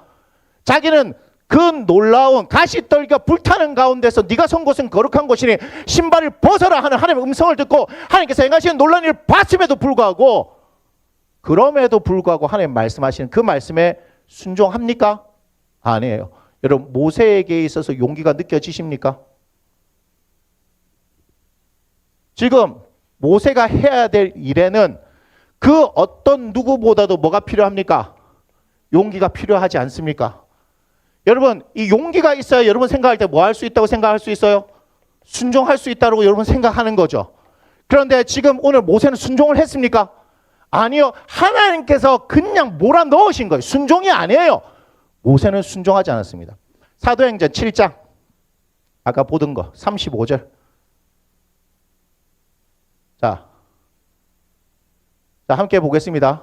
자기는 그 놀라운 가시떨기가 불타는 가운데서 네가 선 곳은 거룩한 곳이니 신발을 벗어라 하는 하나님의 음성을 듣고 하나님께서 행하시는 놀라운 일을 봤음에도 불구하고, 그럼에도 불구하고 하나님 말씀하시는 그 말씀에 순종합니까? 아니에요. 여러분, 모세에게 있어서 용기가 느껴지십니까? 지금 모세가 해야 될 일에는 그 어떤 누구보다도 뭐가 필요합니까? 용기가 필요하지 않습니까? 여러분, 이 용기가 있어야 여러분 생각할 때 뭐 할 수 있다고 생각할 수 있어요? 순종할 수 있다고 여러분 생각하는 거죠. 그런데 지금 오늘 모세는 순종을 했습니까? 아니요. 하나님께서 그냥 몰아넣으신 거예요. 순종이 아니에요. 모세는 순종하지 않았습니다. 사도행전 7장 아까 보던 거 35절. 자, 함께 보겠습니다.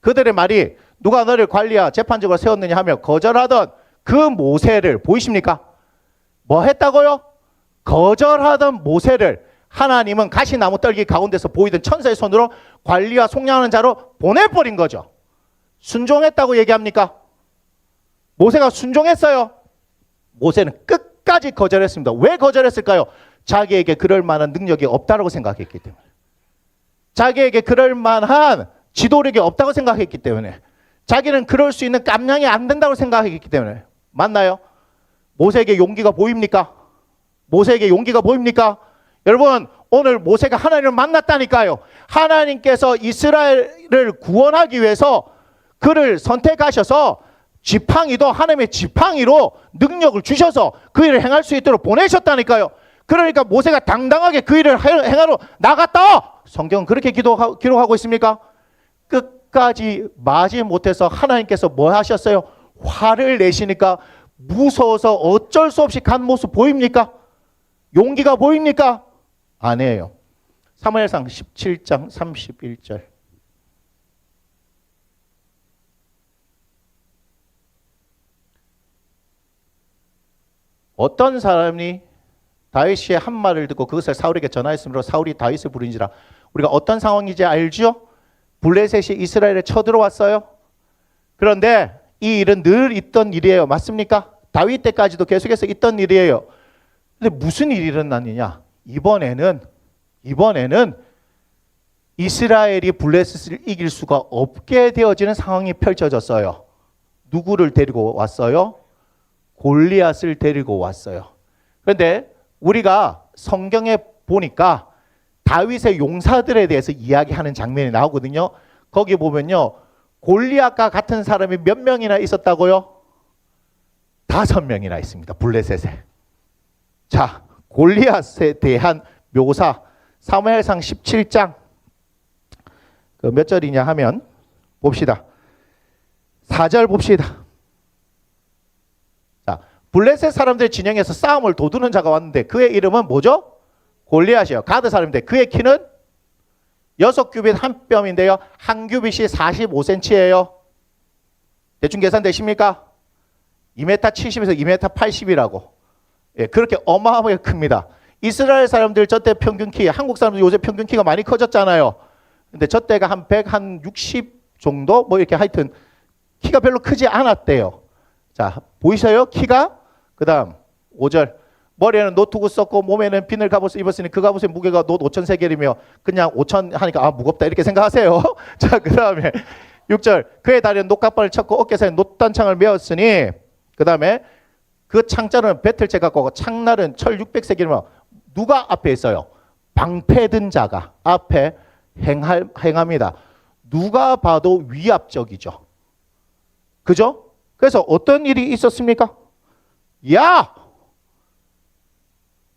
그들의 말이 누가 너를 관리와 재판적으로 세웠느냐 하며 거절하던 그 모세를 보이십니까? 뭐 했다고요? 거절하던 모세를 하나님은 가시나무 떨기 가운데서 보이던 천사의 손으로 관리와 속량하는 자로 보내버린 거죠. 순종했다고 얘기합니까? 모세가 순종했어요. 모세는 끝까지 거절했습니다. 왜 거절했을까요? 자기에게 그럴 만한 능력이 없다고 생각했기 때문에. 자기에게 그럴 만한 지도력이 없다고 생각했기 때문에. 자기는 그럴 수 있는 깜냥이 안 된다고 생각했기 때문에. 맞나요? 모세에게 용기가 보입니까? 모세에게 용기가 보입니까? 여러분, 오늘 모세가 하나님을 만났다니까요. 하나님께서 이스라엘을 구원하기 위해서 그를 선택하셔서 지팡이도 하나님의 지팡이로 능력을 주셔서 그 일을 행할 수 있도록 보내셨다니까요. 그러니까 모세가 당당하게 그 일을 행하러 나갔다. 성경은 그렇게 기록하고 있습니까? 끝까지 마지 못해서 하나님께서 뭐 하셨어요? 화를 내시니까 무서워서 어쩔 수 없이 간 모습 보입니까? 용기가 보입니까? 아니에요. 사무엘상 17장 31절. 어떤 사람이 다윗의 한 말을 듣고 그것을 사울에게 전하였으므로 사울이 다윗을 부른지라. 우리가 어떤 상황인지 알죠? 블레셋이 이스라엘에 쳐들어왔어요. 그런데 이 일은 늘 있던 일이에요. 맞습니까? 다윗 때까지도 계속해서 있던 일이에요. 근데 무슨 일이 일어났느냐? 이번에는 이스라엘이 블레셋을 이길 수가 없게 되어지는 상황이 펼쳐졌어요. 누구를 데리고 왔어요? 골리앗을 데리고 왔어요. 그런데 우리가 성경에 보니까 다윗의 용사들에 대해서 이야기하는 장면이 나오거든요. 거기 보면요, 골리앗과 같은 사람이 몇 명이나 있었다고요? 5명이나 있습니다. 블레셋에. 자, 골리앗에 대한 묘사, 사무엘상 17장 몇 절이냐 하면 봅시다. 4절 봅시다. 자, 블레셋 사람들 진영에서 싸움을 도두는 자가 왔는데 그의 이름은 뭐죠? 골리앗이에요. 가드 사람인데 그의 키는 6규빗 한 뼘인데요. 한 규빗이 45cm예요. 대충 계산되십니까? 2m 70에서 2m 80이라고. 예, 그렇게 어마어마하게 큽니다. 이스라엘 사람들 저때 평균 키, 한국 사람들 요새 평균 키가 많이 커졌잖아요. 근데 저때가 한 160 정도? 뭐 이렇게 하여튼 키가 별로 크지 않았대요. 자, 보이세요? 키가? 그 다음 5절. 머리에는 노트구 썼고 몸에는 비늘 갑옷을 입었으니 그 갑옷의 무게가 놋 5,000세겔이며 그냥 5,000 하니까 아 무겁다 이렇게 생각하세요. 자, 그 다음에 6절 그의 다리는 놋갑발을 쳤고 어깨사이에 놋단창을 메었으니 그 다음에 그 창자는 배틀째 갖고 하고 창날은 철 600세겔이며 누가 앞에 있어요? 방패든 자가 앞에 행합니다. 누가 봐도 위압적이죠. 그죠? 그래서 어떤 일이 있었습니까? 야!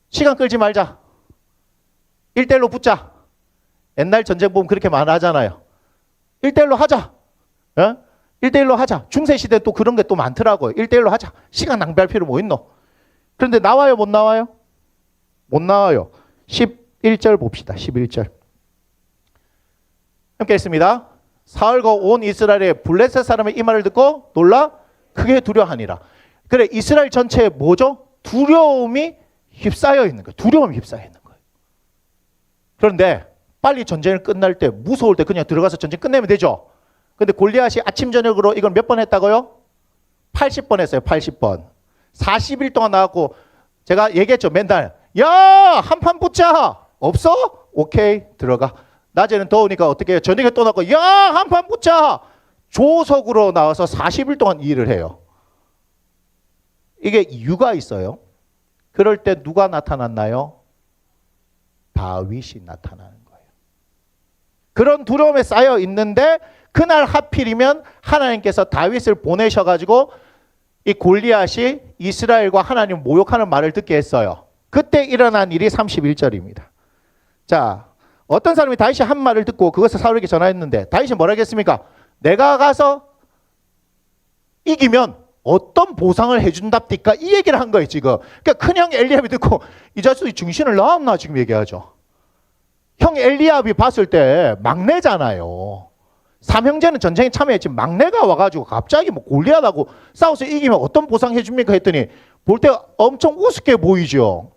시간 끌지 말자. 1대1로 붙자. 옛날 전쟁 보면 그렇게 말하잖아요. 1대1로 하자. 예? 1대1로 하자. 중세시대 또 그런 게 또 많더라고요. 1대1로 하자. 시간 낭비할 필요 뭐 있노? 그런데 나와요? 못 나와요? 못 나와요. 11절 봅시다. 11절. 함께 했습니다. 사울과 온 이스라엘의 블레셋 사람의 이 말을 듣고 놀라 크게 두려워하니라. 그래, 이스라엘 전체에 뭐죠? 두려움이 휩싸여 있는 거예요. 두려움이 휩싸여 있는 거예요. 그런데 빨리 전쟁을 끝날 때 무서울 때 그냥 들어가서 전쟁 끝내면 되죠. 근데 골리앗이 아침 저녁으로 이걸 몇 번 했다고요? 80번 했어요. 80번. 40일 동안 나왔고 제가 얘기했죠. 맨날 야 한판 붙자. 없어? 오케이 들어가. 낮에는 더우니까 어떻게 해요? 저녁에 또 나고 야 한판 붙자. 조석으로 나와서 40일 동안 일을 해요. 이게 이유가 있어요. 그럴 때 누가 나타났나요? 다윗이 나타나는 거예요. 그런 두려움에 쌓여 있는데 그날 하필이면 하나님께서 다윗을 보내셔가지고 이 골리앗이 이스라엘과 하나님 모욕하는 말을 듣게 했어요. 그때 일어난 일이 31절입니다. 자, 어떤 사람이 다윗이 한 말을 듣고 그것을 사울에게 전화했는데 다윗이 뭐라 했습니까? 내가 가서 이기면 어떤 보상을 해준답니까? 이 얘기를 한 거예요 지금. 그러니까 큰형 엘리압이 듣고 이 자식이 정신을 나왔나 지금 얘기하죠. 형 엘리압이 봤을 때 막내잖아요. 삼형제는 전쟁에 참여했지 막내가 와가지고 갑자기 뭐 골리앗하고 싸워서 이기면 어떤 보상 해줍니까? 했더니 볼 때 엄청 우습게 보이죠.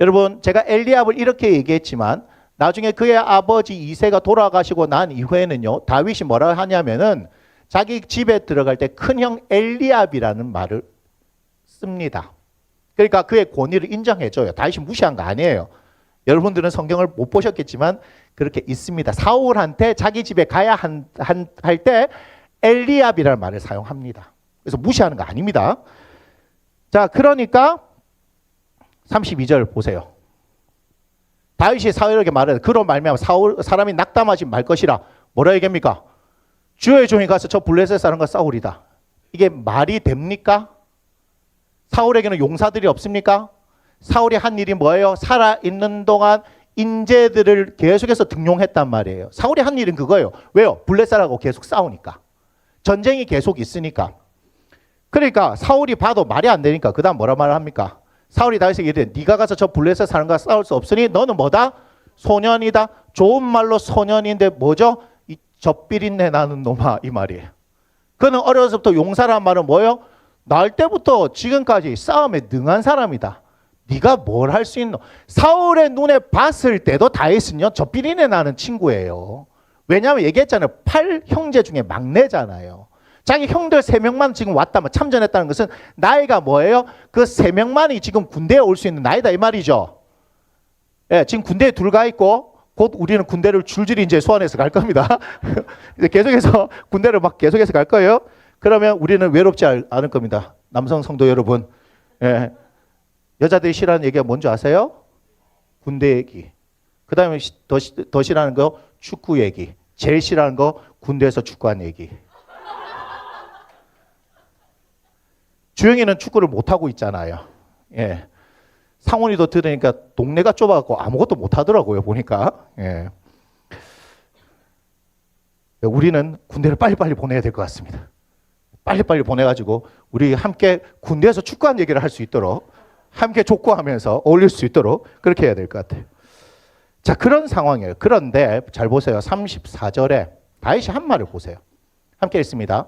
여러분 제가 엘리압을 이렇게 얘기했지만 나중에 그의 아버지 이새가 돌아가시고 난 이후에는요 다윗이 뭐라 하냐면은 자기 집에 들어갈 때 큰형 엘리압이라는 말을 씁니다. 그러니까 그의 권위를 인정해줘요. 다윗이 무시한 거 아니에요. 여러분들은 성경을 못 보셨겠지만 그렇게 있습니다. 사울한테 자기 집에 가야 할 때 엘리압이라는 말을 사용합니다. 그래서 무시하는 거 아닙니다. 자, 그러니까 32절 보세요. 다윗이 사울에게 말해 그런 말미암아 사람이 낙담하지 말 것이라 뭐라 얘기합니까? 주의 종이 가서 저 블레셋 사람과 싸우리다. 이게 말이 됩니까? 사울에게는 용사들이 없습니까? 사울이 한 일이 뭐예요? 살아있는 동안 인재들을 계속해서 등용했단 말이에요. 사울이 한 일은 그거예요. 왜요? 블레셋하고 계속 싸우니까. 전쟁이 계속 있으니까. 그러니까 사울이 봐도 말이 안 되니까 그 다음 뭐라 말을 합니까? 사울이 다윗에게 이르되 네가 가서 저 블레셋 사람과 싸울 수 없으니 너는 뭐다? 소년이다. 좋은 말로 소년인데 뭐죠? 이 젖비린내 나는 놈아 이 말이에요. 그는 어려서부터 용사란 말은 뭐예요? 날 때부터 지금까지 싸움에 능한 사람이다. 네가 뭘 할 수 있노? 사울의 눈에 봤을 때도 다윗은요 젖비린내 나는 친구예요. 왜냐하면 얘기했잖아요. 8형제 중에 막내잖아요. 자기 형들 3명만 지금 왔다면 참전했다는 것은 나이가 뭐예요? 그 3명만이 지금 군대에 올 수 있는 나이다 이 말이죠. 예, 지금 군대에 둘 가 있고 곧 우리는 군대를 줄줄이 이제 소환해서 갈 겁니다. 이제 계속해서 군대를 막 계속해서 갈 거예요. 그러면 우리는 외롭지 않을 겁니다. 남성 성도 여러분. 예. 여자들이 싫어하는 얘기가 뭔지 아세요? 군대 얘기. 그 다음에 더 싫어하는 거 축구 얘기. 제일 싫어하는 거 군대에서 축구한 얘기. 주영이는 축구를 못하고 있잖아요. 예. 상훈이도 들으니까 동네가 좁아갖고 아무것도 못하더라고요. 보니까. 예. 우리는 군대를 빨리빨리 보내야 될 것 같습니다. 빨리빨리 보내가지고 우리 함께 군대에서 축구한 얘기를 할 수 있도록 함께 족구하면서 어울릴 수 있도록 그렇게 해야 될 것 같아요. 자, 그런 상황이에요. 그런데 잘 보세요. 34절에 다윗이 한 말을 보세요. 함께 읽습니다.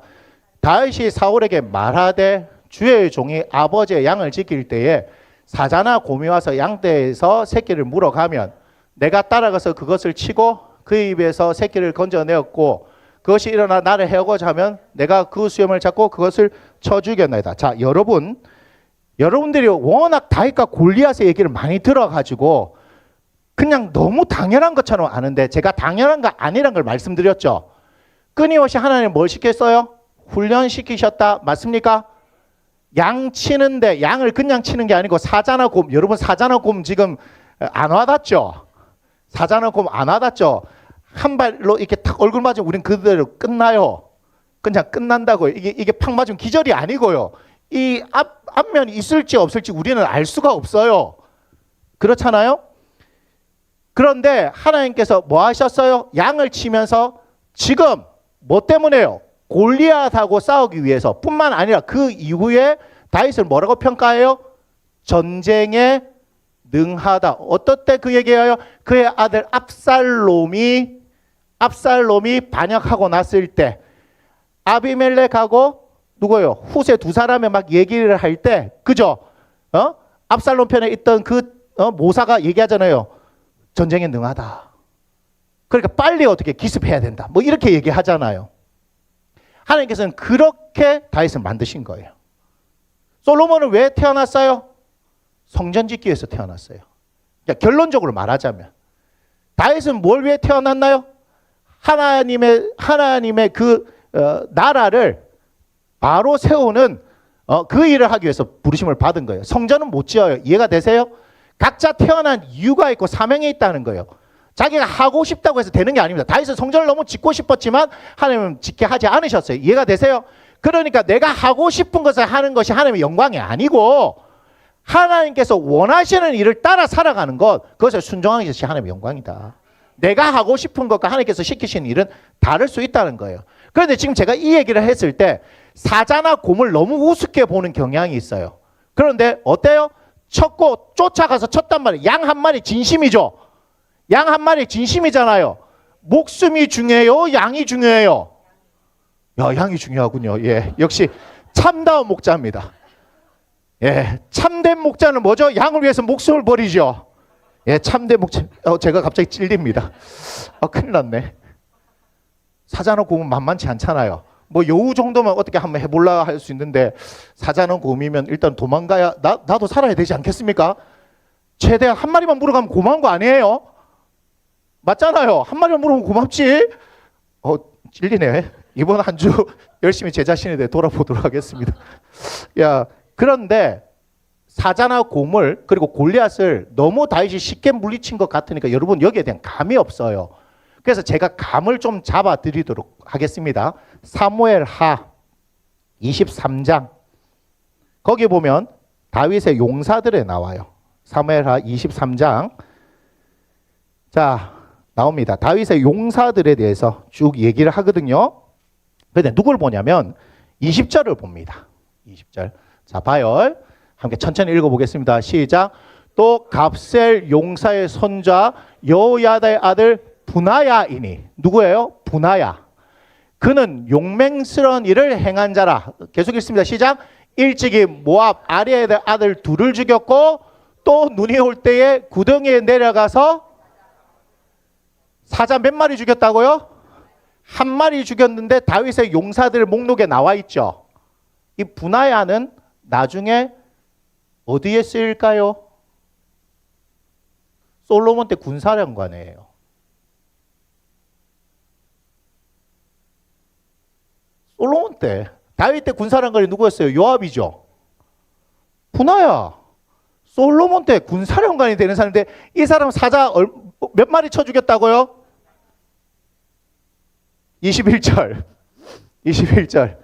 다윗이 사울에게 말하되 주의 종이 아버지의 양을 지킬 때에 사자나 곰이 와서 양떼에서 새끼를 물어가면 내가 따라가서 그것을 치고 그 입에서 새끼를 건져내었고 그것이 일어나 나를 해오고자 하면 내가 그 수염을 잡고 그것을 쳐 죽였나이다. 자, 여러분 여러분들이 워낙 다윗과 골리앗의 얘기를 많이 들어가지고 그냥 너무 당연한 것처럼 아는데 제가 당연한 거 아니란 걸 말씀드렸죠. 끊임없이 하나님 뭘 시켰어요? 훈련시키셨다. 맞습니까? 양 치는데 양을 그냥 치는 게 아니고 사자나 곰, 여러분 사자나 곰 지금 안 와닿죠? 사자나 곰 안 와닿죠? 한 발로 이렇게 탁 얼굴 맞으면 우린 그대로 끝나요. 그냥 끝난다고요. 이게 팍 맞으면 기절이 아니고요. 이 앞면이 있을지 없을지 우리는 알 수가 없어요. 그렇잖아요? 그런데 하나님께서 뭐 하셨어요? 양을 치면서 지금 뭐 때문에요? 골리앗하고 싸우기 위해서 뿐만 아니라 그 이후에 다윗을 뭐라고 평가해요? 전쟁에 능하다. 어떨 때 그 얘기해요? 그의 아들 압살롬이 반역하고 났을 때 아비멜렉하고 누구예요? 후세 두 사람의 막 얘기를 할 때 그죠? 압살롬 편에 있던 모사가 얘기하잖아요. 전쟁에 능하다. 그러니까 빨리 어떻게 기습해야 된다. 뭐 이렇게 얘기하잖아요. 하나님께서는 그렇게 다윗을 만드신 거예요. 솔로몬은 왜 태어났어요? 성전 짓기 위해서 태어났어요. 그러니까 결론적으로 말하자면 다윗은 뭘 위해 태어났나요? 하나님의 나라를 바로 세우는 그 일을 하기 위해서 부르심을 받은 거예요. 성전은 못 지어요. 이해가 되세요? 각자 태어난 이유가 있고 사명이 있다는 거예요. 자기가 하고 싶다고 해서 되는 게 아닙니다. 다윗은 성전을 너무 짓고 싶었지만 하나님은 짓게 하지 않으셨어요. 이해가 되세요? 그러니까 내가 하고 싶은 것을 하는 것이 하나님의 영광이 아니고 하나님께서 원하시는 일을 따라 살아가는 것, 그것을 순종하는 것이 하나님의 영광이다. 내가 하고 싶은 것과 하나님께서 시키시는 일은 다를 수 있다는 거예요. 그런데 지금 제가 이 얘기를 했을 때 사자나 곰을 너무 우습게 보는 경향이 있어요. 그런데 어때요? 쳤고 쫓아가서 쳤단 말이에요. 양 한 마리 진심이죠. 양 한 마리 진심이잖아요. 목숨이 중요해요? 양이 중요해요? 양이 중요하군요. 예, 역시 참다운 목자입니다. 예, 참된 목자는 뭐죠? 양을 위해서 목숨을 버리죠. 예, 참된 목자. 제가 갑자기 찔립니다. 큰일 났네. 사자나 곰은 만만치 않잖아요. 뭐 여우 정도면 어떻게 한번 해볼라 할 수 있는데 사자나 곰이면 일단 도망가야 나도 살아야 되지 않겠습니까? 최대한 한 마리만 물어가면 고마운 거 아니에요? 맞잖아요. 한 마리만 물어보면 고맙지. 찔리네. 이번 한 주 열심히 제 자신에 대해 돌아보도록 하겠습니다. 그런데 사자나 곰을 그리고 골리앗을 너무 다윗이 쉽게 물리친 것 같으니까 여러분 여기에 대한 감이 없어요. 그래서 제가 감을 좀 잡아드리도록 하겠습니다. 사무엘하 23장 거기 보면 다윗의 용사들에 나와요. 사무엘하 23장 자 나옵니다. 다윗의 용사들에 대해서 쭉 얘기를 하거든요. 그런데 누굴 보냐면 20절을 봅니다. 20절. 자 봐요. 함께 천천히 읽어보겠습니다. 시작. 또 갑셀 용사의 손자 여호야다의 아들 분하야이니 누구예요? 분하야. 그는 용맹스러운 일을 행한 자라. 계속 읽습니다. 시작. 일찍이 모압 아리아의 아들 둘을 죽였고 또 눈이 올 때에 구덩이에 내려가서 사자 몇 마리 죽였다고요? 한 마리 죽였는데 다윗의 용사들 목록에 나와 있죠. 이 분하야는 나중에 어디에 쓰일까요? 솔로몬 때 군사령관이에요. 솔로몬 때 다윗 때 군사령관이 누구였어요? 요압이죠. 분하야. 솔로몬 때 군사령관이 되는 사람인데 이 사람 사자 몇 마리 쳐 죽였다고요? 21절. 21절.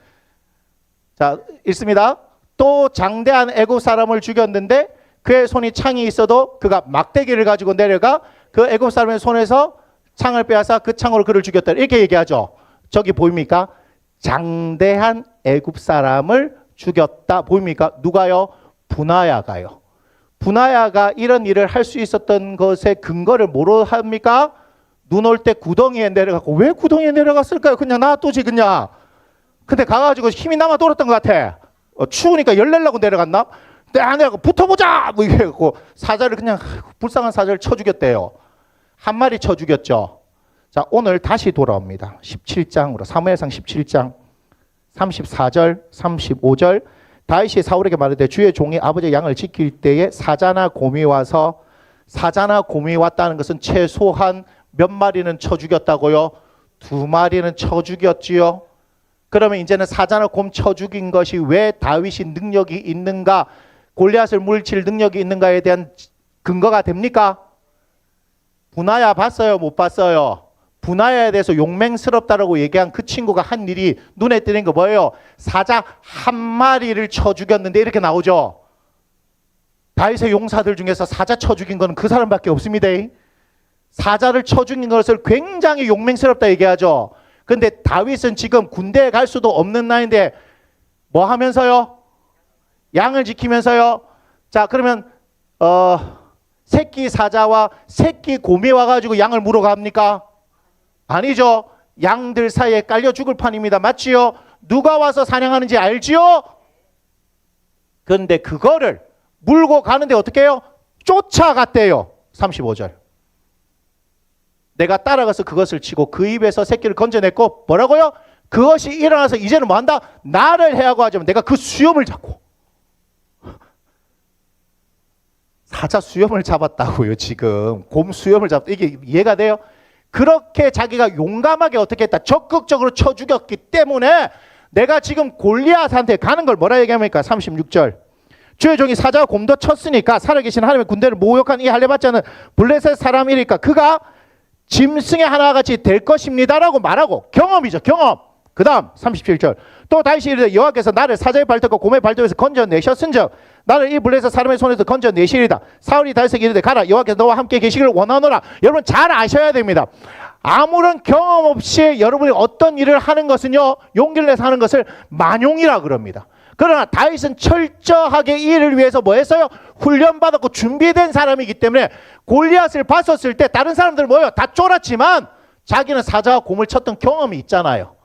자, 읽습니다. 또 장대한 애굽 사람을 죽였는데 그의 손이 창이 있어도 그가 막대기를 가지고 내려가 그 애굽 사람의 손에서 창을 빼앗아 그 창으로 그를 죽였다. 이렇게 얘기하죠. 저기 보입니까? 장대한 애굽 사람을 죽였다. 보입니까? 누가요? 분하야가요. 분하야가 이런 일을 할 수 있었던 것의 근거를 뭐로 합니까? 눈 올 때 구덩이에 내려가고. 왜 구덩이에 내려갔을까요? 그냥 놔두지 그냥. 근데 가가지고 힘이 남아 돌았던 것 같아. 추우니까 열 내려고 내려갔나? 내려가 붙어보자! 뭐 이래갖고 사자를 그냥 불쌍한 사자를 쳐 죽였대요. 한 마리 쳐 죽였죠. 자, 오늘 다시 돌아옵니다. 17장으로 사무엘상 17장 34절 35절 다윗이 사울에게 말하되 주의 종이 아버지의 양을 지킬 때에 사자나 곰이 와서, 사자나 곰이 왔다는 것은 최소한 몇 마리는 쳐 죽였다고요? 2마리는 쳐 죽였지요. 그러면 이제는 사자나 곰 쳐 죽인 것이 왜 다윗이 능력이 있는가, 골리앗을 물리칠 능력이 있는가에 대한 근거가 됩니까? 분하야 봤어요? 못 봤어요? 분하야에 대해서 용맹스럽다라고 얘기한 그 친구가 한 일이 눈에 띄는 거 뭐예요? 사자 1마리를 쳐 죽였는데 이렇게 나오죠. 다윗의 용사들 중에서 사자 쳐 죽인 거는 그 사람밖에 없습니다. 사자를 쳐 죽인 것을 굉장히 용맹스럽다 얘기하죠. 근데 다윗은 지금 군대에 갈 수도 없는 나이인데 뭐 하면서요? 양을 지키면서요. 자, 그러면 새끼 사자와 새끼 곰이 와가지고 양을 물어갑니까? 아니죠. 양들 사이에 깔려 죽을 판입니다. 맞지요? 누가 와서 사냥하는지 알지요? 그런데 그거를 물고 가는데 어떻게 해요? 쫓아갔대요. 35절. 내가 따라가서 그것을 치고 그 입에서 새끼를 건져냈고 뭐라고요? 그것이 일어나서 이제는 뭐 한다? 나를 해하고 하지만 내가 그 수염을 잡고. 사자 수염을 잡았다고요. 지금 곰 수염을 잡았다. 이게 이해가 돼요? 그렇게 자기가 용감하게 어떻게 했다? 적극적으로 쳐 죽였기 때문에 내가 지금 골리앗한테 가는 걸 뭐라 얘기합니까? 36절. 주의 종이 사자와 곰도 쳤으니까 살아계신 하나님의 군대를 모욕한 이 할례받자는 블레셋 사람이니까 그가 짐승의 하나같이 될 것입니다라고 말하고, 경험이죠. 경험. 그 다음 37절. 또 다윗이 이르되 여호와께서 나를 사자의 발톱과 곰의 발톱에서 건져내셨은즉 나를 이 블레셋 사람의 손에서 건져내시리다. 사울이 다윗에게 이르되 가라, 여호와께서 너와 함께 계시기를 원하노라. 여러분 잘 아셔야 됩니다. 아무런 경험 없이 여러분이 어떤 일을 하는 것은요, 용기를 내서 하는 것을 만용이라 그럽니다. 그러나 다윗은 철저하게 이 일을 위해서 뭐 했어요? 훈련받았고 준비된 사람이기 때문에 골리앗을 봤었을 때 다른 사람들 뭐예요? 다 쫄았지만 자기는 사자와 곰을 쳤던 경험이 있잖아요.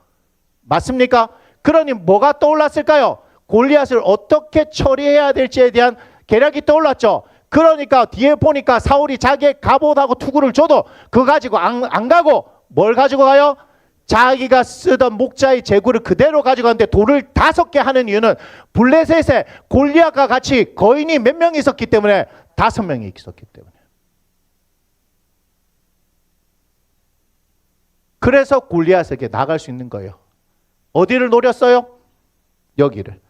맞습니까? 그러니 뭐가 떠올랐을까요? 골리앗을 어떻게 처리해야 될지에 대한 계략이 떠올랐죠. 그러니까 뒤에 보니까 사울이 자기의 갑옷하고 투구를 줘도 그거 가지고 안 가고 뭘 가지고 가요? 자기가 쓰던 목자의 제구를 그대로 가지고 가는데 돌을 5개 하는 이유는 블레셋에 골리앗과 같이 거인이 몇 명이 있었기 때문에 5명이 있었기 때문에. 그래서 골리앗에게 나갈 수 있는 거예요. 어디를 노렸어요? 여기를.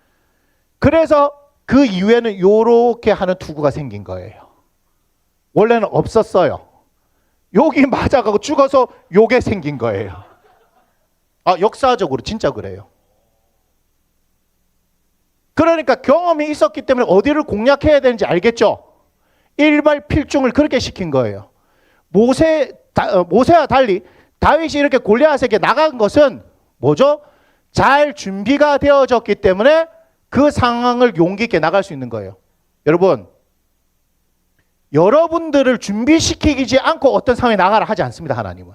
그래서 그 이후에는 이렇게 하는 투구가 생긴 거예요. 원래는 없었어요. 여기 맞아가고 죽어서 요게 생긴 거예요. 역사적으로 진짜 그래요. 그러니까 경험이 있었기 때문에 어디를 공략해야 되는지 알겠죠? 일발필중을 그렇게 시킨 거예요. 모세와 달리 다윗이 이렇게 골리앗에게 나간 것은 뭐죠? 잘 준비가 되어졌기 때문에 그 상황을 용기 있게 나갈 수 있는 거예요. 여러분, 여러분들을 준비시키지 않고 어떤 상황에 나가라 하지 않습니다. 하나님은.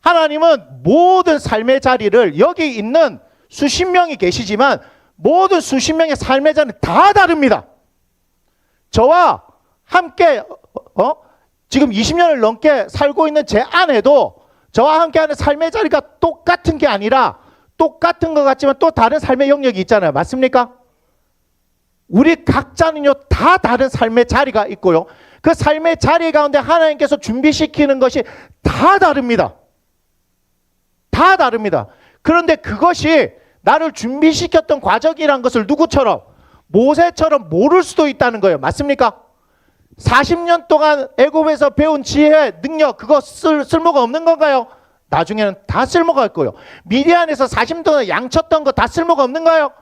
하나님은 모든 삶의 자리를, 여기 있는 수십 명이 계시지만 모든 수십 명의 삶의 자리는 다 다릅니다. 저와 함께 지금 20년을 넘게 살고 있는 제 아내도 저와 함께하는 삶의 자리가 똑같은 게 아니라 똑같은 것 같지만 또 다른 삶의 영역이 있잖아요. 맞습니까? 우리 각자는요 다 다른 삶의 자리가 있고요. 그 삶의 자리 가운데 하나님께서 준비시키는 것이 다 다릅니다. 다 다릅니다. 그런데 그것이 나를 준비시켰던 과정이란 것을 누구처럼? 모세처럼 모를 수도 있다는 거예요. 맞습니까? 40년 동안 애굽에서 배운 지혜, 능력, 그거 쓸모가 없는 건가요? 나중에는 다 쓸모가 있고요. 미디안에서 40년 동안 양쳤던 거 다 쓸모가 없는가요?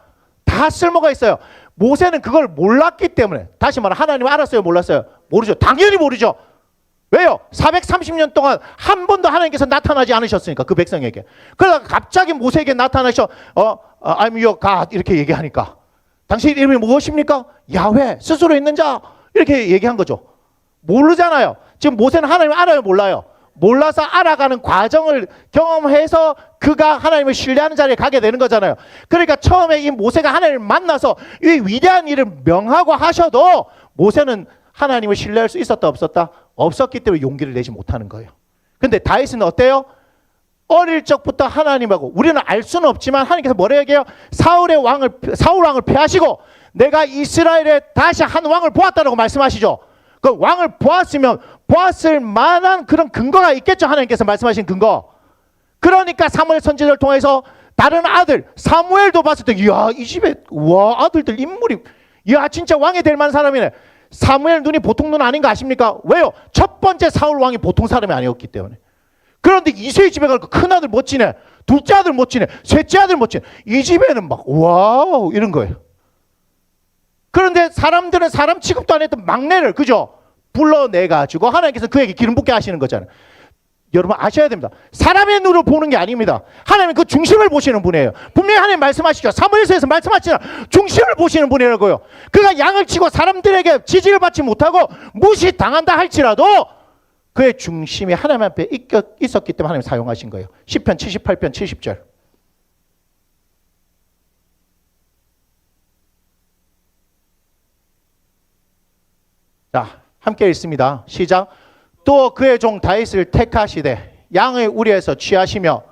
다 쓸모가 있어요. 모세는 그걸 몰랐기 때문에, 다시 말하면 하나님 알았어요? 몰랐어요? 모르죠. 당연히 모르죠. 왜요? 430년 동안 한 번도 하나님께서 나타나지 않으셨으니까, 그 백성에게. 그러다가 갑자기 모세에게 나타나셔 I'm your God 이렇게 얘기하니까 당신 이름이 무엇입니까? 야훼, 스스로 있는 자, 이렇게 얘기한 거죠. 모르잖아요. 지금 모세는 하나님을 알아요? 몰라요? 몰라서 알아가는 과정을 경험해서 그가 하나님을 신뢰하는 자리에 가게 되는 거잖아요. 그러니까 처음에 이 모세가 하나님을 만나서 이 위대한 일을 명하고 하셔도 모세는 하나님을 신뢰할 수 있었다 없었다? 없었기 때문에 용기를 내지 못하는 거예요. 근데 다윗은 어때요? 어릴 적부터 하나님하고, 우리는 알 수는 없지만 하나님께서 뭐라 얘기해요? 사울 왕을 패하시고 내가 이스라엘에 다시 한 왕을 보았다라고 말씀하시죠. 그 왕을 보았으면 보았을 만한 그런 근거가 있겠죠. 하나님께서 말씀하신 근거. 그러니까 사무엘 선지자를 통해서 다른 아들 사무엘도 봤을 때, 이야, 이 집에 와 아들들 인물이, 이야 진짜 왕이 될 만한 사람이네. 사무엘 눈이 보통 눈 아닌 거 아십니까? 왜요? 첫 번째 사울 왕이 보통 사람이 아니었기 때문에. 그런데 이세의 집에 가니까 큰 아들 멋지네, 둘째 아들 멋지네, 셋째 아들 멋지네. 이 집에는 막 와우 이런 거예요. 그런데 사람들은 사람 취급도 안 했던 막내를, 그죠? 불러내가지고 하나님께서 그에게 기름 붓게 하시는 거잖아요. 여러분 아셔야 됩니다. 사람의 눈으로 보는 게 아닙니다. 하나님은 그 중심을 보시는 분이에요. 분명히 하나님 말씀하시죠. 사무엘서에서 말씀하시잖아. 중심을 보시는 분이라고요. 그가 양을 치고 사람들에게 지지를 받지 못하고 무시당한다 할지라도 그의 중심이 하나님 앞에 있었기 때문에 하나님 사용하신 거예요. 시편 78편 70절. 자, 함께 읽습니다. 시작. 또 그의 종 다윗을 택하시되 양의 우리에서 취하시며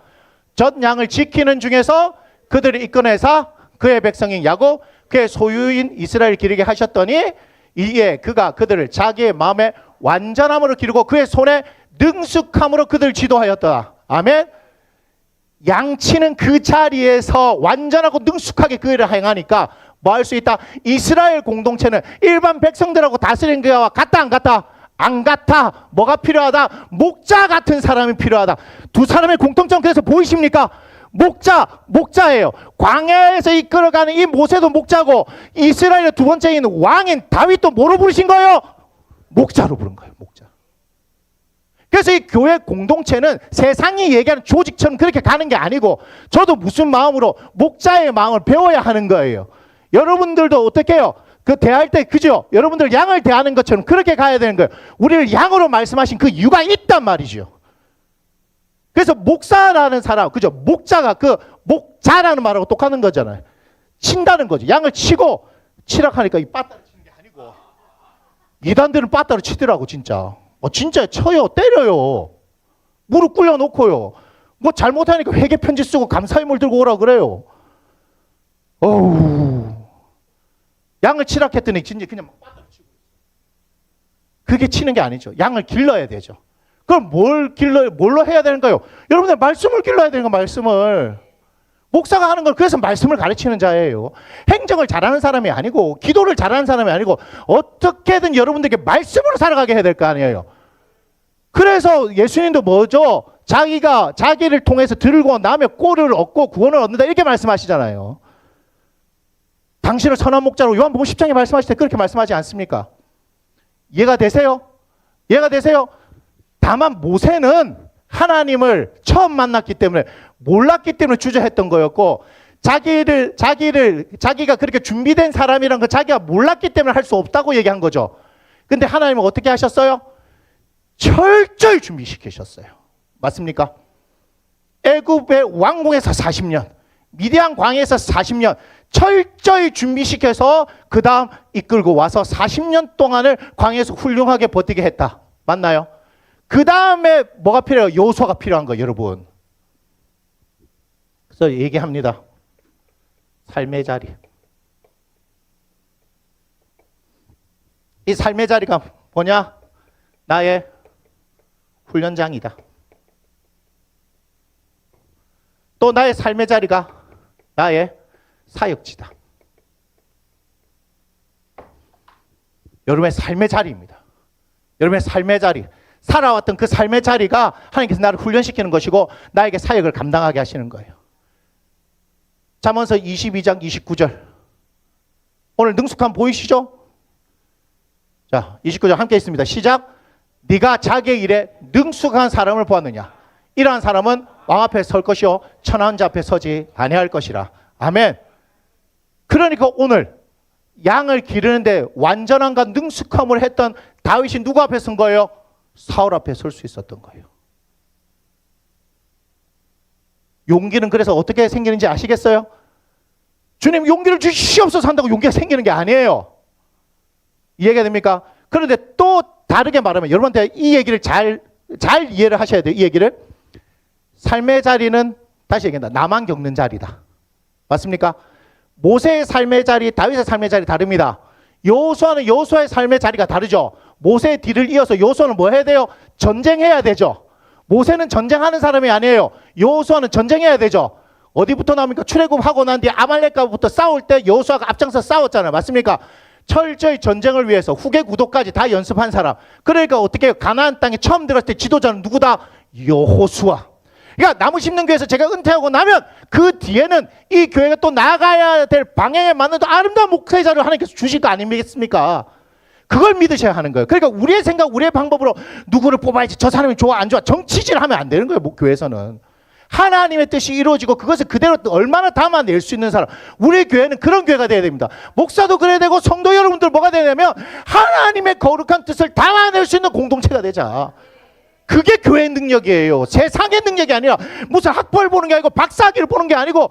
젖 양을 지키는 중에서 그들을 이끌어내사 그의 백성인 야곱 그의 소유인 이스라엘 기르게 하셨더니 이에 그가 그들을 자기의 마음에 완전함으로 기르고 그의 손에 능숙함으로 그들을 지도하였더라. 아멘. 양치는 그 자리에서 완전하고 능숙하게 그 일을 행하니까 뭐 할 수 있다? 이스라엘 공동체는 일반 백성들하고 다스리는 거와 같다 안 같다? 안 같아. 뭐가 필요하다? 목자 같은 사람이 필요하다. 두 사람의 공통점 그래서 보이십니까? 목자예요. 광야에서 이끌어가는 이 모세도 목자고 이스라엘의 두 번째인 왕인 다윗도 뭐로 부르신 거예요? 목자로 부른 거예요. 목자. 그래서 이 교회 공동체는 세상이 얘기하는 조직처럼 그렇게 가는 게 아니고 저도 무슨 마음으로 목자의 마음을 배워야 하는 거예요. 여러분들도 어떻게 해요? 그 대할 때, 그죠? 여러분들 양을 대하는 것처럼 그렇게 가야 되는 거예요. 우리를 양으로 말씀하신 그 이유가 있단 말이죠. 그래서 목사라는 사람, 그죠? 목자가 그 목자라는 말하고 똑같은 거잖아요. 친다는 거죠. 양을 치고 치락하니까 이 빠따를 치는 게 아니고 이단들은 빠따를 치더라고 진짜. 진짜 쳐요, 때려요. 무릎 꿇려 놓고요. 뭐 잘못하니까 회개 편지 쓰고 감사의 물 들고 오라 그래요. 어우. 양을 치락했더니 진짜 그냥 막 빠따를 치고. 그게 치는 게 아니죠. 양을 길러야 되죠. 그럼 뭘로 해야 되는가요? 여러분들 말씀을 길러야 되는 거, 말씀을. 목사가 하는 걸 그래서 말씀을 가르치는 자예요. 행정을 잘하는 사람이 아니고 기도를 잘하는 사람이 아니고 어떻게든 여러분들에게 말씀으로 살아가게 해야 될 거 아니에요. 그래서 예수님도 뭐죠? 자기를 통해서 들고 나면 꼴을 얻고 구원을 얻는다 이렇게 말씀하시잖아요. 당신을 선한 목자로 요한복음 10장에 말씀하실 때 그렇게 말씀하지 않습니까? 이해가 되세요? 이해가 되세요? 다만 모세는 하나님을 처음 만났기 때문에 몰랐기 때문에 주저했던 거였고 자기가 그렇게 준비된 사람이란 걸 자기가 몰랐기 때문에 할 수 없다고 얘기한 거죠. 근데 하나님은 어떻게 하셨어요? 철저히 준비시키셨어요. 맞습니까? 애굽의 왕궁에서 40년, 미디안 광야에서 40년 철저히 준비시켜서 그 다음 이끌고 와서 40년 동안을 광야에서 훌륭하게 버티게 했다. 맞나요? 그 다음에 뭐가 필요해요? 여호수아가 필요한 거예요, 여러분. 그래서 얘기합니다. 삶의 자리. 이 삶의 자리가 뭐냐? 나의 훈련장이다. 또 나의 삶의 자리가 나의 사역지다. 여러분의 삶의 자리입니다. 여러분의 삶의 자리. 살아왔던 그 삶의 자리가 하나님께서 나를 훈련시키는 것이고 나에게 사역을 감당하게 하시는 거예요. 잠언서 22장 29절. 오늘 능숙함 보이시죠? 자, 29절 함께 있습니다. 시작. 네가 자기의 일에 능숙한 사람을 보았느냐? 이러한 사람은 왕 앞에 설 것이요 천한 자 앞에 서지 아니할 것이라. 아멘. 그러니까 오늘 양을 기르는데 완전함과 능숙함을 했던 다윗이 누구 앞에 선 거예요? 사울 앞에 설 수 있었던 거예요. 용기는 그래서 어떻게 생기는지 아시겠어요? 주님 용기를 주시옵소서 한다고 용기가 생기는 게 아니에요. 이해가 됩니까? 그런데 또 다르게 말하면 여러분한테 이 얘기를 잘 이해를 하셔야 돼요. 이 얘기를. 삶의 자리는 다시 얘기한다. 나만 겪는 자리다. 맞습니까? 모세의 삶의 자리, 다윗의 삶의 자리 다릅니다. 여호수아는 여호수아의 삶의 자리가 다르죠. 모세의 뒤를 이어서 여호수아는 뭐 해야 돼요? 전쟁해야 되죠. 모세는 전쟁하는 사람이 아니에요. 여호수아는 전쟁해야 되죠. 어디부터 나옵니까? 출애굽하고 난 뒤에 아말렉과부터 싸울 때 여호수아가 앞장서 싸웠잖아요. 맞습니까? 철저히 전쟁을 위해서 후계 구도까지 다 연습한 사람. 그러니까 어떻게 해요? 가나안 땅에 처음 들어갔을 때 지도자는 누구다? 여호수아. 그러니까 나무 심는 교회에서 제가 은퇴하고 나면 그 뒤에는 이 교회가 또 나가야 될 방향에 맞는 또 아름다운 목회자를 하나님께서 주실 거 아니겠습니까? 그걸 믿으셔야 하는 거예요. 그러니까 우리의 생각, 우리의 방법으로 누구를 뽑아야지, 저 사람이 좋아 안 좋아, 정치질 하면 안 되는 거예요. 교회에서는. 하나님의 뜻이 이루어지고 그것을 그대로 얼마나 담아낼 수 있는 사람. 우리 교회는 그런 교회가 돼야 됩니다. 목사도 그래야 되고 성도 여러분들 뭐가 되냐면 하나님의 거룩한 뜻을 담아낼 수 있는 공동체가 되자. 그게 교회의 능력이에요. 세상의 능력이 아니라 무슨 학벌 보는 게 아니고 박사학위를 보는 게 아니고